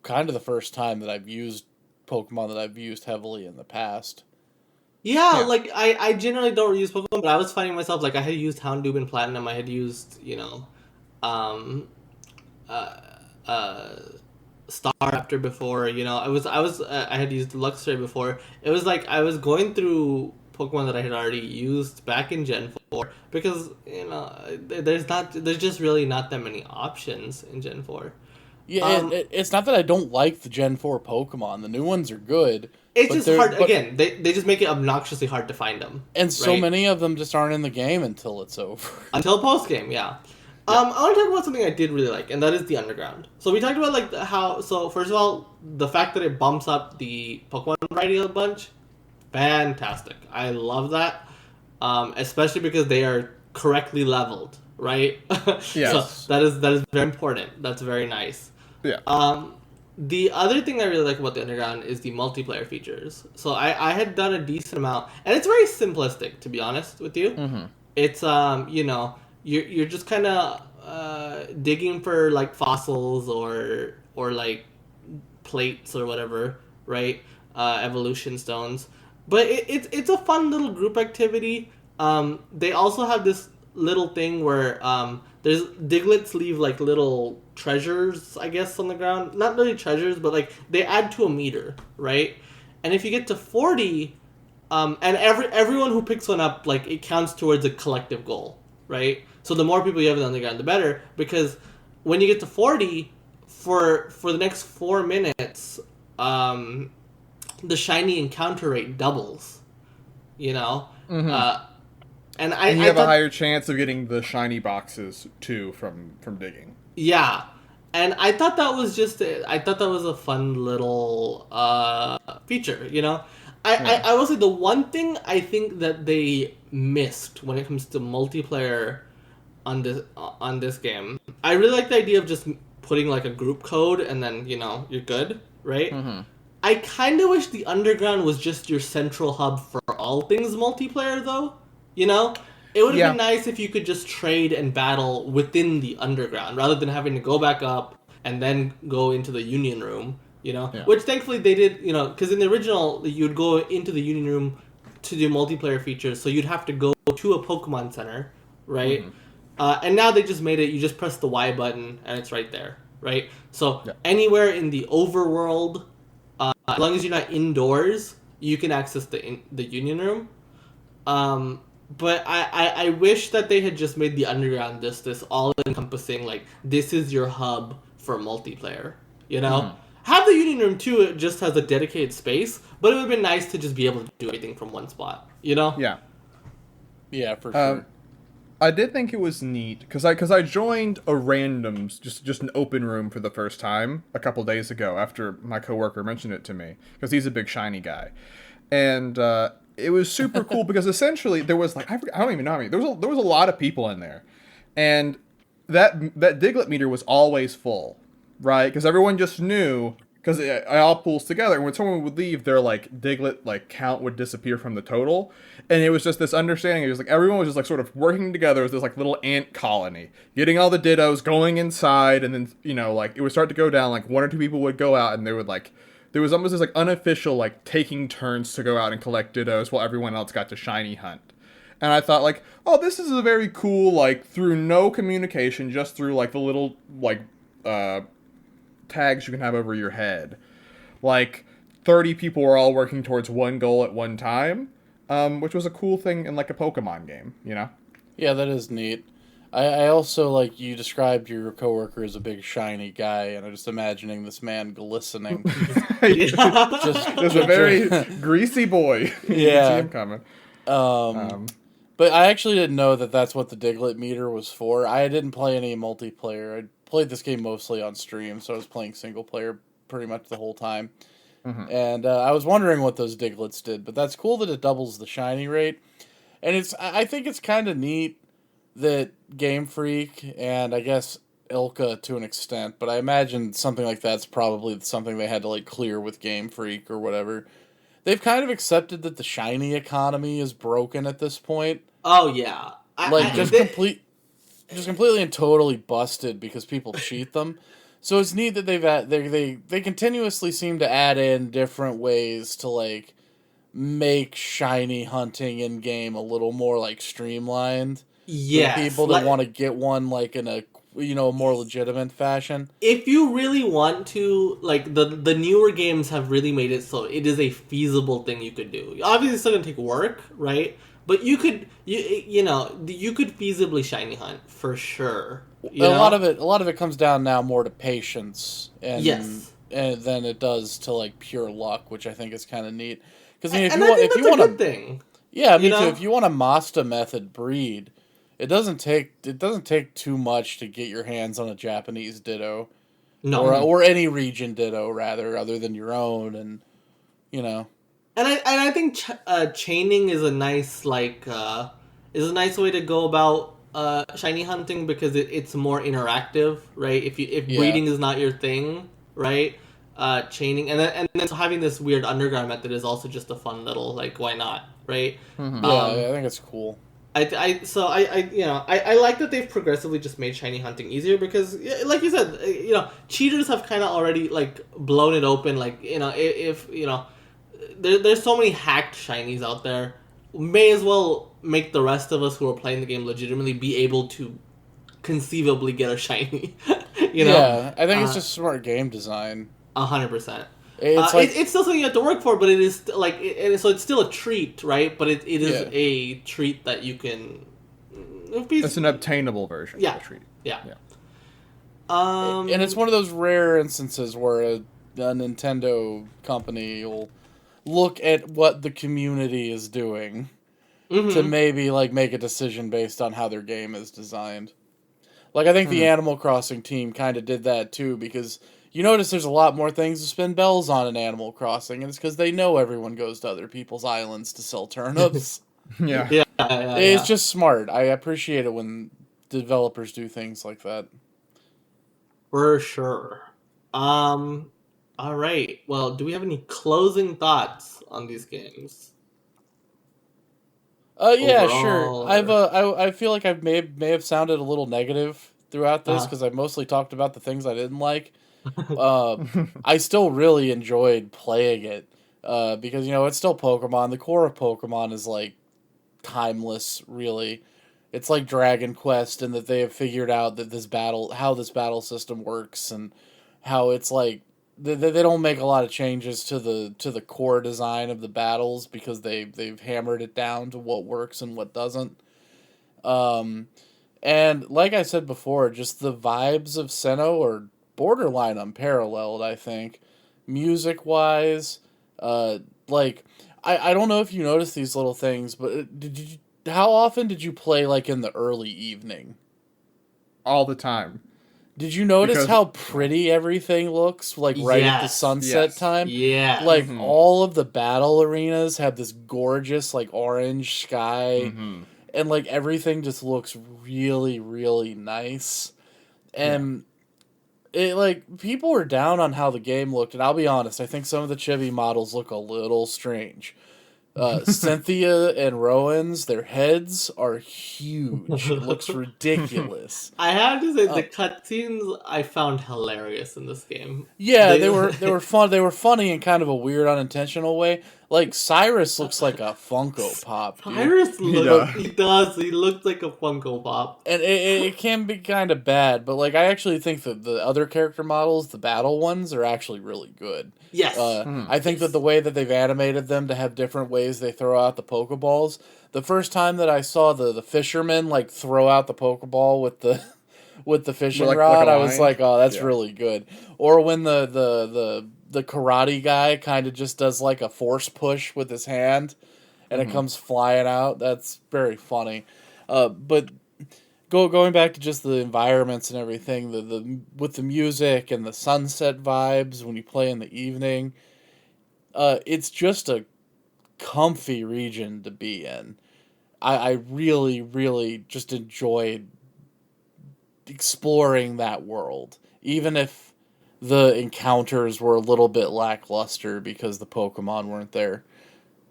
Speaker 2: kind of the first time that I've used Pokemon that I've used heavily in the past.
Speaker 1: Yeah,
Speaker 3: Yeah.
Speaker 1: like, I generally don't use Pokemon, but I was finding myself, like, I had used Houndoom in Platinum, I had used, um, uh, uh, Staraptor before, I had used Luxray before. It was like I was going through Pokemon that I had already used back in Gen 4 because there's just really not that many options in Gen 4.
Speaker 2: Yeah, it's not that I don't like the Gen 4 Pokemon. The new ones are good.
Speaker 1: It's
Speaker 2: but
Speaker 1: just
Speaker 2: they're-
Speaker 1: hard.
Speaker 2: but-
Speaker 1: Again, they just make it obnoxiously hard to find them.
Speaker 2: And so
Speaker 1: right?
Speaker 2: many of them just aren't in the game until it's over.
Speaker 1: Until post game, yeah. I want to talk about something I did really like, and that is the underground. So we talked about like how. So first of all, the fact that it bumps up the Pokemon variety a bunch, fantastic. I love that, especially because they are correctly leveled, right?
Speaker 3: Yes.
Speaker 1: So that is very important. That's very nice.
Speaker 3: Yeah.
Speaker 1: The other thing I really like about the underground is the multiplayer features. So I had done a decent amount, and it's very simplistic, to be honest with you.
Speaker 3: Mm-hmm.
Speaker 1: It's you're just kind of digging for like fossils or like plates or whatever, right? Evolution stones, but it's a fun little group activity. They also have this little thing where there's Diglets leave like little treasures, I guess, on the ground. Not really treasures, but like they add to a meter, right? And if you get to 40, and everyone who picks one up, like it counts towards a collective goal, right? So the more people you have in the underground, the better. Because when you get to 40, for the next 4 minutes, the shiny encounter rate doubles. You know,
Speaker 3: Mm-hmm.
Speaker 1: and
Speaker 3: And you
Speaker 1: I
Speaker 3: have a
Speaker 1: thought,
Speaker 3: higher chance of getting the shiny boxes too from digging.
Speaker 1: yeah, and I thought that was a fun little feature. You know, I will say the one thing I think that they missed when it comes to multiplayer on this game. I really like the idea of just putting like a group code and then you're good, right?
Speaker 3: Mm-hmm.
Speaker 1: I kind of wish the underground was just your central hub for all things multiplayer, though. You know, it would have
Speaker 3: Yeah.
Speaker 1: been nice if you could just trade and battle within the underground rather than having to go back up and then go into the Union Room.
Speaker 3: Yeah.
Speaker 1: Which thankfully they did. Because in the original you'd go into the Union Room to do multiplayer features, so you'd have to go to a Pokemon Center, right?
Speaker 3: Mm-hmm.
Speaker 1: And now they just made it. You just press the Y button and it's right there, right? So
Speaker 3: Yeah.
Speaker 1: anywhere in the overworld. As long as you're not indoors, you can access the Union Room. But I wish that they had just made the underground this all encompassing, like this is your hub for multiplayer. have the Union Room too. It just has a dedicated space, but it would have been nice to just be able to do everything from one spot. You know?
Speaker 3: Yeah.
Speaker 2: Yeah, for sure.
Speaker 3: I did think it was neat because I joined a randoms just an open room for the first time a couple days ago after my coworker mentioned it to me because he's a big shiny guy, and it was super cool because essentially there was like I don't even know how many there was a lot of people in there, and that Diglett meter was always full, right? Because everyone just knew. Because it all pulls together, and when someone would leave, their like Diglett like count would disappear from the total, and it was just this understanding. It was like everyone was just like sort of working together as this like little ant colony, getting all the Dittos, going inside, and then like it would start to go down. Like one or two people would go out, and they would like there was almost this like unofficial like taking turns to go out and collect Dittos while everyone else got to shiny hunt. And I thought like, oh, this is a very cool like through no communication, just through like the little like tags you can have over your head. Like 30 people were all working towards one goal at one time, which was a cool thing in like a Pokemon game,
Speaker 2: Yeah, that is neat. I also, like, you described your coworker as a big shiny guy, and I'm just imagining this man glistening.
Speaker 3: Just a very greasy boy. You
Speaker 2: Yeah.
Speaker 3: can see him coming.
Speaker 2: But I actually didn't know that that's what the Diglett meter was for. I didn't play any multiplayer. I played this game mostly on stream, so I was playing single player pretty much the whole time. Mm-hmm. And I was wondering what those Diglets did, but that's cool that it doubles the shiny rate. And I think it's kind of neat that Game Freak and I guess Ilka to an extent, but I imagine something like that's probably something they had to like clear with Game Freak or whatever. They've kind of accepted that the shiny economy is broken at this point.
Speaker 1: Oh yeah,
Speaker 2: completely and totally busted because people cheat them. So it's neat that they continuously seem to add in different ways to like make shiny hunting in game a little more like streamlined.
Speaker 1: Yes,
Speaker 2: for people that want to get one like in a more legitimate fashion.
Speaker 1: If you really want to, like the newer games have really made it so it is a feasible thing you could do. Obviously, it's still gonna take work, right? But you could feasibly shiny hunt for sure.
Speaker 2: A lot of it comes down now more to patience and
Speaker 1: yes,
Speaker 2: and than it does to like pure luck, which I think is kind of neat. Because
Speaker 1: if you want a good thing,
Speaker 2: yeah, me too. If you want a Masta method breed. It doesn't take too much to get your hands on a Japanese Ditto, or any region Ditto rather, other than your own, and. And
Speaker 1: I think chaining is a nice way to go about shiny hunting because it's more interactive, right? If breeding is not your thing, right? Chaining and then having this weird underground method is also just a fun little like why not, right?
Speaker 2: Mm-hmm. I think it's cool.
Speaker 1: I like that they've progressively just made shiny hunting easier because, like you said, cheaters have kind of already like blown it open. Like if there's so many hacked shinies out there, may as well make the rest of us who are playing the game legitimately be able to conceivably get a shiny.
Speaker 2: Yeah, I think it's just smart game design.
Speaker 1: 100%.
Speaker 2: It's
Speaker 1: still something you have to work for, but it is like so it's still a treat, right? But it is a treat that you can.
Speaker 3: It's an obtainable version.
Speaker 1: Yeah.
Speaker 3: Of a treat.
Speaker 1: Yeah.
Speaker 2: And it's one of those rare instances where a Nintendo company will look at what the community is doing to maybe like make a decision based on how their game is designed. Like I think the Animal Crossing team kind of did that too because. You notice there's a lot more things to spin bells on in Animal Crossing, and it's because they know everyone goes to other people's islands to sell turnips.
Speaker 3: Yeah.
Speaker 2: It's just smart. I appreciate it when developers do things like that.
Speaker 1: For sure. All right. Well, do we have any closing thoughts on these games?
Speaker 2: Yeah, sure. I feel like I may have sounded a little negative throughout this because I mostly talked about the things I didn't like. I still really enjoyed playing it because it's still Pokemon. The core of Pokemon is like timeless, really. It's like Dragon Quest, and that they have figured out that how this battle system works, and how it's like they don't make a lot of changes to the core design of the battles because they've hammered it down to what works and what doesn't. And like I said before, just the vibes of Sinnoh are borderline unparalleled, I think. music-wise. Like, I don't know if you noticed these little things, but how often did you play, like, in the early evening?
Speaker 3: All the time.
Speaker 2: Did you notice
Speaker 3: Because-
Speaker 2: how pretty everything looks, like, right at the
Speaker 1: Yes.
Speaker 2: sunset
Speaker 3: Yes.
Speaker 2: time?
Speaker 1: Yeah.
Speaker 2: Like, all of the battle arenas have this gorgeous, like, orange sky, and, like, everything just looks really, really nice. And it, like, people were down on how the game looked, and I'll be honest, I think some of the chibi models look a little strange. Cynthia and Rowan's, their heads are huge. It looks ridiculous.
Speaker 1: I have to say, the cutscenes I found hilarious in this game.
Speaker 2: Yeah, they were fun. They were funny in kind of a weird, unintentional way. Like Cyrus looks like a Funko Pop. Dude.
Speaker 1: Cyrus he does. He looks like a Funko Pop,
Speaker 2: and it can be kind of bad. But like, I actually think that the other character models, the battle ones, are actually really good.
Speaker 1: Yes,
Speaker 2: I think that the way that they've animated them to have different ways they throw out the Pokeballs. The first time that I saw the fisherman like throw out the Pokeball with the fishing rod, I was like, oh, that's really good. Or when the karate guy kind of just does like a force push with his hand and it comes flying out. That's very funny. But going back to just the environments and everything, the with the music and the sunset vibes when you play in the evening, it's just a comfy region to be in. I really, really just enjoyed exploring that world, even if the encounters were a little bit lackluster because the Pokemon weren't there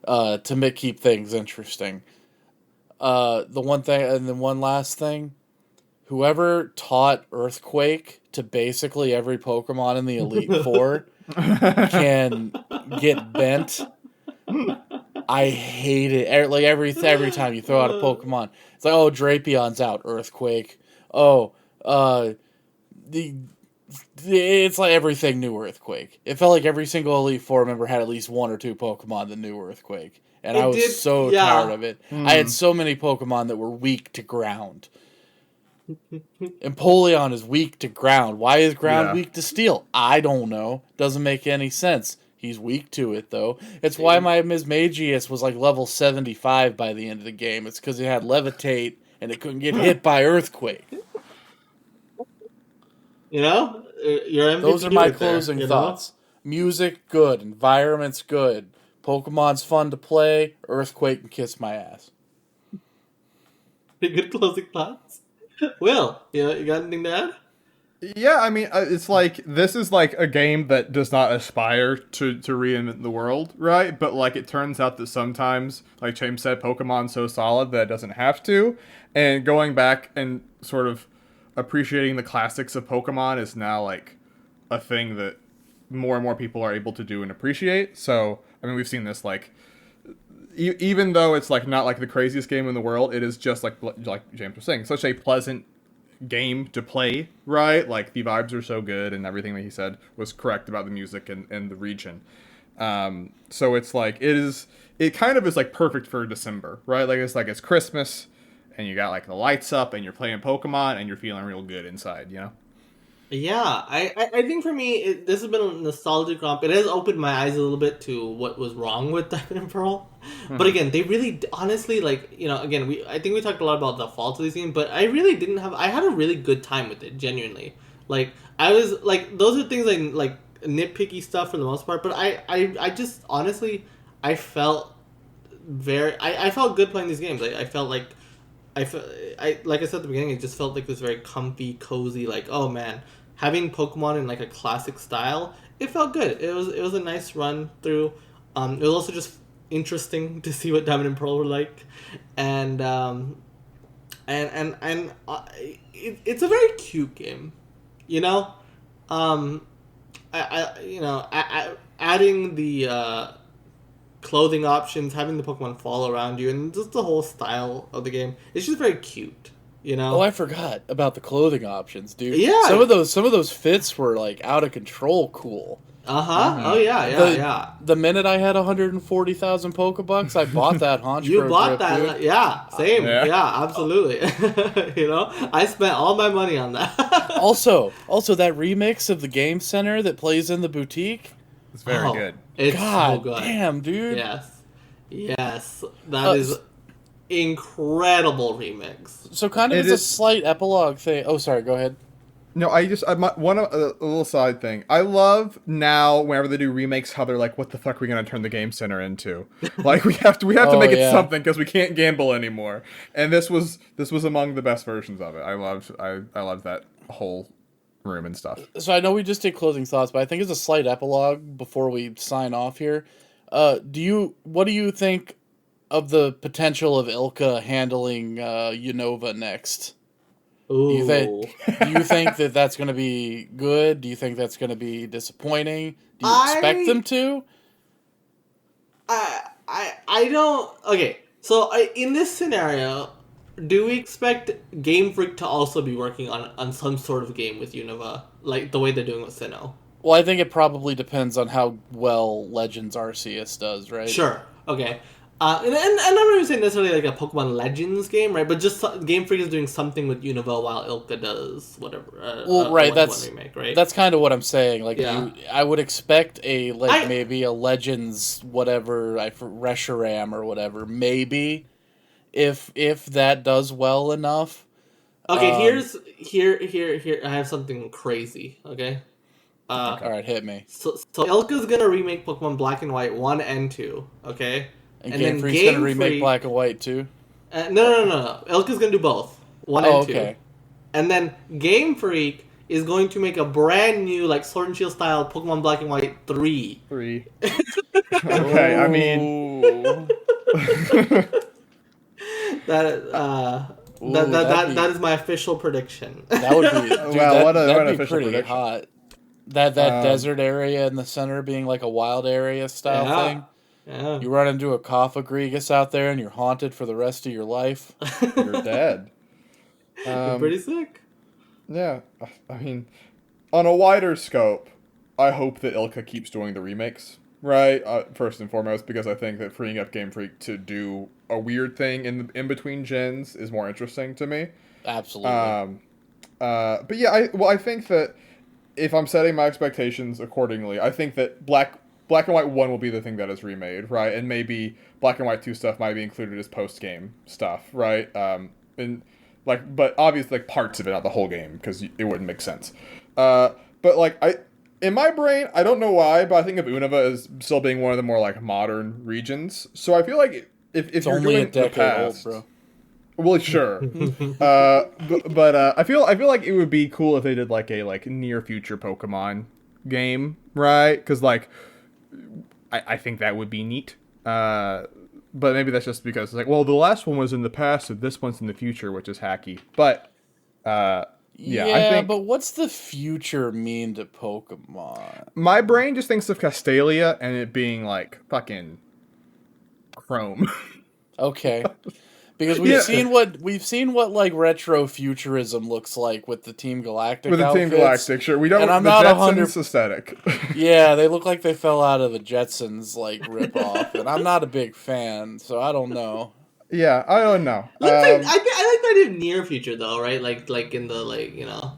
Speaker 2: to keep things interesting. The one thing, and then one last thing, whoever taught Earthquake to basically every Pokemon in the Elite Four can get bent. I hate it. Like every time you throw out a Pokemon, it's like, oh, Drapion's out, Earthquake. Oh, it's like everything new Earthquake. It felt like every single Elite Four member had at least one or two Pokemon that knew Earthquake. And I was so tired of it. I had so many Pokemon that were weak to ground. Empoleon is weak to ground. Why is ground weak to steel? I don't know. Doesn't make any sense. He's weak to it, though. It's why my Mismagius was like level 75 by the end of the game. It's because it had Levitate and it couldn't get hit by Earthquake.
Speaker 1: You know? Your MVP
Speaker 2: Those are my
Speaker 1: right
Speaker 2: closing
Speaker 1: there,
Speaker 2: thoughts. Music, good. Environment's good. Pokemon's fun to play. Earthquake can kiss my ass.
Speaker 1: Pretty good closing thoughts. Will, you got anything to add?
Speaker 3: Yeah, I mean, it's like, this is like a game that does not aspire to reinvent the world, right? But like, it turns out that sometimes, like James said, Pokemon's so solid that it doesn't have to. And going back and sort of appreciating the classics of Pokemon is now like a thing that more and more people are able to do and appreciate. So, I mean, we've seen this like, even though it's like not like the craziest game in the world, it is just like James was saying, such a pleasant game to play, right? Like, the vibes are so good and everything that he said was correct about the music and the region. So it's like, it kind of is like perfect for December, right? Like it's Christmas and you got like the lights up and you're playing Pokemon and you're feeling real good inside, you know?
Speaker 1: Yeah, I think for me, this has been a nostalgic romp. It has opened my eyes a little bit to what was wrong with Diamond and Pearl. But again, they really, honestly, like, again, I think we talked a lot about the faults of this game, but I really didn't have, I had a really good time with it, genuinely. Like, I was, like, those are things like nitpicky stuff for the most part, but I just, honestly, I felt I felt good playing these games. I felt like, like I said at the beginning, it just felt like this very comfy, cozy, like, oh man, having Pokemon in like a classic style, it felt good. It was a nice run through. It was also just interesting to see what Diamond and Pearl were like, and it's a very cute game, adding the clothing options, having the Pokemon fall around you, and just the whole style of the game. It's just very cute,
Speaker 2: Oh, I forgot about the clothing options, dude.
Speaker 1: Yeah.
Speaker 2: Some of those fits were like out of control cool.
Speaker 1: Oh yeah.
Speaker 2: The minute I had 140,000 Pokebucks, I bought that haunch.
Speaker 1: You bought that,
Speaker 2: dude.
Speaker 1: yeah, same, yeah, absolutely. I spent all my money on that.
Speaker 2: also, that remix of the Game Center that plays in the boutique,
Speaker 3: It's very good.
Speaker 1: It's
Speaker 2: God
Speaker 1: so good.
Speaker 2: damn, dude.
Speaker 1: Yes, that is incredible remix.
Speaker 2: So kind of
Speaker 3: It
Speaker 2: as a
Speaker 3: is-
Speaker 2: slight epilogue thing. Oh, sorry. Go ahead.
Speaker 3: No, a little side thing. I love now whenever they do remakes how they're like, what the fuck are we gonna turn the game center into? Like we have to
Speaker 2: Oh,
Speaker 3: make it
Speaker 2: yeah.
Speaker 3: something because we can't gamble anymore. And this was among the best versions of it. I loved that whole room and stuff.
Speaker 2: So I know we just did closing thoughts, but I think as a slight epilogue before we sign off here, what do you think of the potential of Ilka handling Unova next?
Speaker 1: Ooh.
Speaker 2: Do you think that that's going to be good? Do you think that's going to be disappointing? Do you expect them to?
Speaker 1: I don't. Okay, so in this scenario, do we expect Game Freak to also be working on some sort of game with Unova, like the way they're doing with Sinnoh?
Speaker 2: Well, I think it probably depends on how well Legends Arceus does, right?
Speaker 1: Sure. Okay. And I'm not even saying necessarily like a Pokemon Legends game, right? But just Game Freak is doing something with Unova while Ilka does whatever.
Speaker 2: Right.
Speaker 1: A remake, right?
Speaker 2: That's kind of what I'm saying. Like,
Speaker 1: Yeah.
Speaker 2: I would expect maybe a Legends whatever, Reshiram or whatever, maybe if that does well enough.
Speaker 1: Okay. Here. I have something crazy. Okay.
Speaker 2: All right, hit me.
Speaker 1: So Ilka's gonna remake Pokemon Black and White 1 and 2. Okay.
Speaker 2: And Game Freak's gonna remake Black and White too.
Speaker 1: No. Ilka's gonna do both 1 and 2.
Speaker 2: Okay.
Speaker 1: And then Game Freak is going to make a brand new like Sword and Shield style Pokemon Black and White 3.
Speaker 3: Okay, I mean,
Speaker 1: that is my official prediction.
Speaker 2: That would be dude,
Speaker 3: Wow, what an
Speaker 2: that'd be
Speaker 3: official
Speaker 2: pretty
Speaker 3: prediction.
Speaker 2: hot. That desert area in the center being like a wild area style thing.
Speaker 1: Yeah.
Speaker 2: You run into a Koffagrigus out there and you're haunted for the rest of your life.
Speaker 3: you're dead.
Speaker 1: Pretty sick.
Speaker 3: Yeah, I mean, on a wider scope, I hope that Ilka keeps doing the remakes, right? First and foremost, because I think that freeing up Game Freak to do a weird thing in between gens is more interesting to me.
Speaker 2: Absolutely.
Speaker 3: But yeah, I think that if I'm setting my expectations accordingly, I think that Black and White 1 will be the thing that is remade, right? And maybe Black and White 2 stuff might be included as post-game stuff, right? But obviously, like, parts of it, not the whole game, because it wouldn't make sense. But, like, in my brain, I don't know why, but I think of Unova as still being one of the more, like, modern regions. So I feel like if
Speaker 2: it's
Speaker 3: you're
Speaker 2: only
Speaker 3: doing
Speaker 2: a decade
Speaker 3: the past,
Speaker 2: old, bro.
Speaker 3: well, sure. but I feel like it would be cool if they did, like, a, like, near-future Pokemon game, right? Because, like, I think that would be neat. But maybe that's just because it's like, well, the last one was in the past, so this one's in the future, which is hacky. But I think
Speaker 2: but what's the future mean to Pokemon?
Speaker 3: my brain just thinks of Castalia and it being like fucking Chrome.
Speaker 2: Okay. Because we've seen what like retro futurism looks like with the Team Galactic
Speaker 3: With the
Speaker 2: outfits.
Speaker 3: Team Galactic, sure. We don't.
Speaker 2: And I'm
Speaker 3: the
Speaker 2: not
Speaker 3: Jetsons aesthetic.
Speaker 2: Yeah, they look like they fell out of a Jetsons like ripoff, and I'm not a big fan, so I don't know.
Speaker 3: Yeah, I don't know.
Speaker 1: I like that in near future though, right? Like in the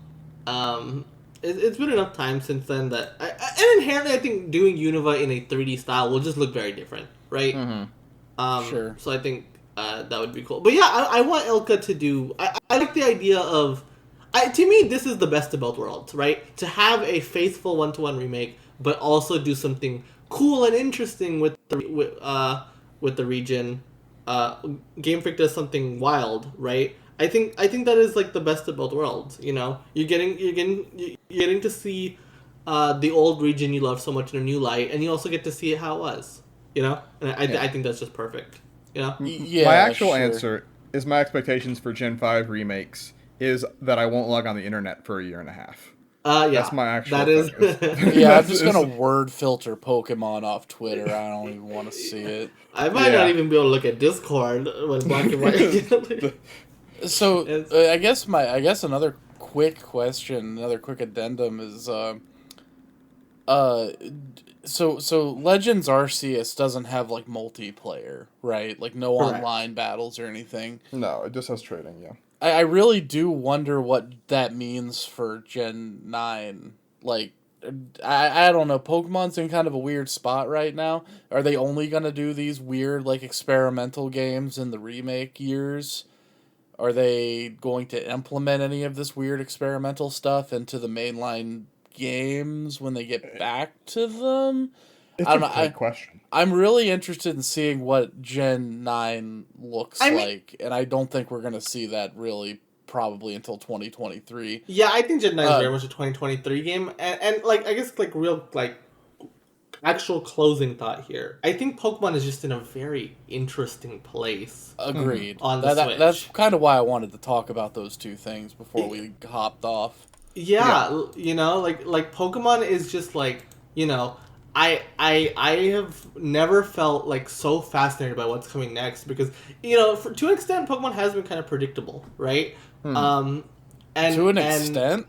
Speaker 1: it's been enough time since then that and inherently I think doing Unova in a 3D style will just look very different, right?
Speaker 2: Mm-hmm. Sure.
Speaker 1: So I think that would be cool. But yeah, I want Ilka to do. I like the idea of. To me, this is the best of both worlds, right? To have a faithful 1-to-1 remake, but also do something cool and interesting with the region. Game Freak does something wild, right? I think that is like the best of both worlds. You know, you're getting to see the old region you love so much in a new light, and you also get to see it how it was. You know, and I think that's just perfect. You know,
Speaker 2: Yeah.
Speaker 3: My actual
Speaker 2: sure.
Speaker 3: answer is my expectations for Gen 5 remakes is that I won't log on the internet for a year and a half.
Speaker 1: Yeah,
Speaker 3: That's my actual.
Speaker 1: That is.
Speaker 2: Yeah, I'm just gonna word filter Pokemon off Twitter. I don't even want to see it.
Speaker 1: I might not even be able to look at Discord when Black and White.
Speaker 2: So I guess another quick question, another quick addendum is so Legends Arceus doesn't have like multiplayer, right? Like no
Speaker 1: Correct.
Speaker 2: online battles or anything.
Speaker 3: No, it just has trading. Yeah.
Speaker 2: I really do wonder what that means for Gen 9. Like, I don't know. Pokemon's in kind of a weird spot right now. Are they only gonna do these weird like experimental games in the remake years? Are they going to implement any of this weird experimental stuff into the mainline games when they get back to them?
Speaker 3: It's
Speaker 2: I don't
Speaker 3: a
Speaker 2: know.
Speaker 3: great question.
Speaker 2: I'm really interested in seeing what Gen 9 looks
Speaker 1: I mean-
Speaker 2: like, and I don't think we're going to see that really probably until 2023.
Speaker 1: Yeah, I think Gen 9 is very much a 2023 game. And like, I guess, like, real, like, actual closing thought here. I think Pokemon is just in a very interesting place.
Speaker 2: Agreed.
Speaker 1: On the Switch.
Speaker 2: That's kind of why I wanted to talk about those two things before we hopped off.
Speaker 1: Yeah, you know, like Pokemon is just like, you know, I have never felt like so fascinated by what's coming next because, you know, to an extent Pokemon has been kind of predictable, right? And
Speaker 2: To an extent?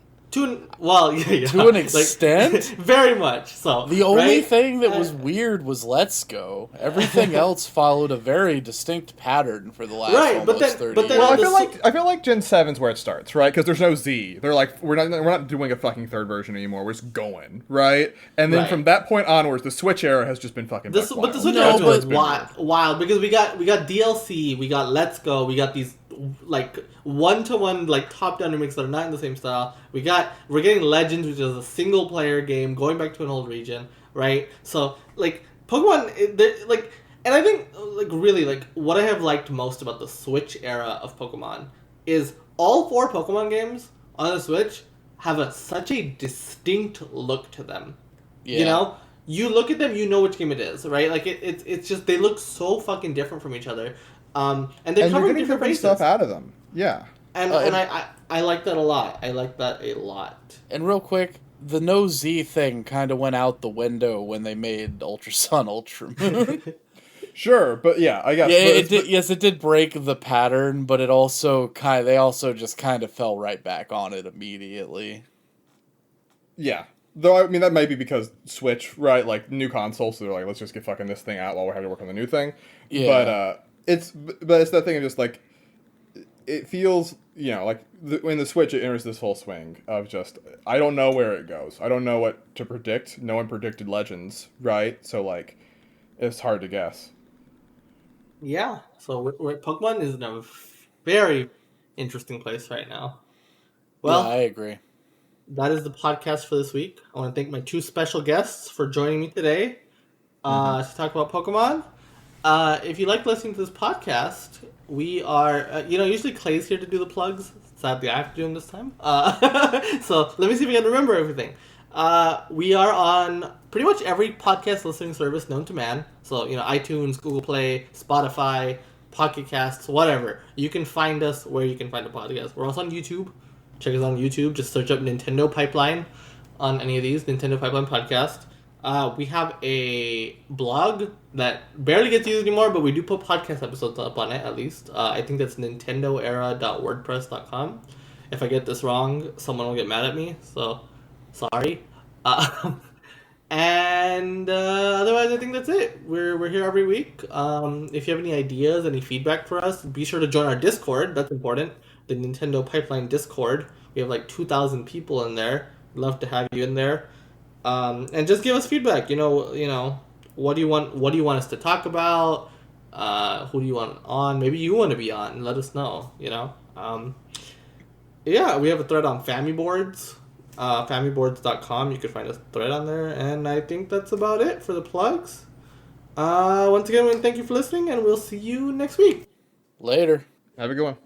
Speaker 1: Well, yeah.
Speaker 2: To an extent?
Speaker 1: Very much so.
Speaker 2: The only
Speaker 1: right?
Speaker 2: thing that was weird was Let's Go. Everything else followed a very distinct pattern for the last almost 30
Speaker 1: but then
Speaker 2: years.
Speaker 3: Well, I feel like Gen 7's where it starts, right? Because there's no Z. They're like, we're not doing a fucking third version anymore. We're just going, right? And then from that point onwards, the Switch era has just been fucking.
Speaker 1: But the Switch
Speaker 2: No,
Speaker 1: era was
Speaker 2: but-
Speaker 1: wild because we got DLC, we got Let's Go, we got these like one-to-one like top-down remakes that are not in the same style. We're getting Legends, which is a single-player game going back to an old region, right? So like Pokemon, like, and I think like really like what I have liked most about the Switch era of Pokemon is all 4 Pokemon games on the Switch have such a distinct look to them.
Speaker 2: Yeah.
Speaker 1: You know, you look at them, you know which game it is, right? Like it's just they look so fucking different from each other. And they're covering different bases.
Speaker 3: stuff out of them. Yeah.
Speaker 1: And I like that a lot. I like that a lot.
Speaker 2: And real quick, the no Z thing kind of went out the window when they made Ultra Sun, Ultra Moon.
Speaker 3: Sure, but yeah, I guess.
Speaker 2: Yeah, it did. Yes, it did break the pattern, but it also they also just kind of fell right back on it immediately.
Speaker 3: Yeah. Though, I mean, that might be because Switch, right? Like, new consoles, so they're like, let's just get fucking this thing out while we're having to work on the new thing.
Speaker 2: Yeah.
Speaker 3: But it's that thing of just, like, it feels, you know, like, when the Switch, it enters this full swing of just, I don't know where it goes. I don't know what to predict. No one predicted Legends, right? So, like, it's hard to guess.
Speaker 1: Yeah. So Pokemon is in a very interesting place right now. Well,
Speaker 2: yeah, I agree.
Speaker 1: that is the podcast for this week. I want to thank my 2 special guests for joining me today to talk about Pokemon. If you like listening to this podcast, we are, usually Clay's here to do the plugs. Sadly, I have to do them this time. So let me see if I can remember everything. We are on pretty much every podcast listening service known to man. So, iTunes, Google Play, Spotify, Pocket Casts, whatever. You can find us where you can find a podcast. We're also on YouTube. Check us out on YouTube. Just search up Nintendo Pipeline on any of these. Nintendo Pipeline Podcast. We have a blog that barely gets used anymore, but we do put podcast episodes up on it, at least. I think that's nintendoera.wordpress.com. If I get this wrong, someone will get mad at me, so sorry. And otherwise, I think that's it. We're here every week. If you have any ideas, any feedback for us, be sure to join our Discord. That's important. The Nintendo Pipeline Discord. We have like 2,000 people in there. Love to have you in there. And just give us feedback. What do you want us to talk about? Who do you want on? Maybe you want to be on. Let us know. Yeah, we have a thread on Famiboards. Famiboards.com. You can find a thread on there. And I think that's about it for the plugs. Once again, thank you for listening, and we'll see you next week.
Speaker 2: Later.
Speaker 3: Have a good one.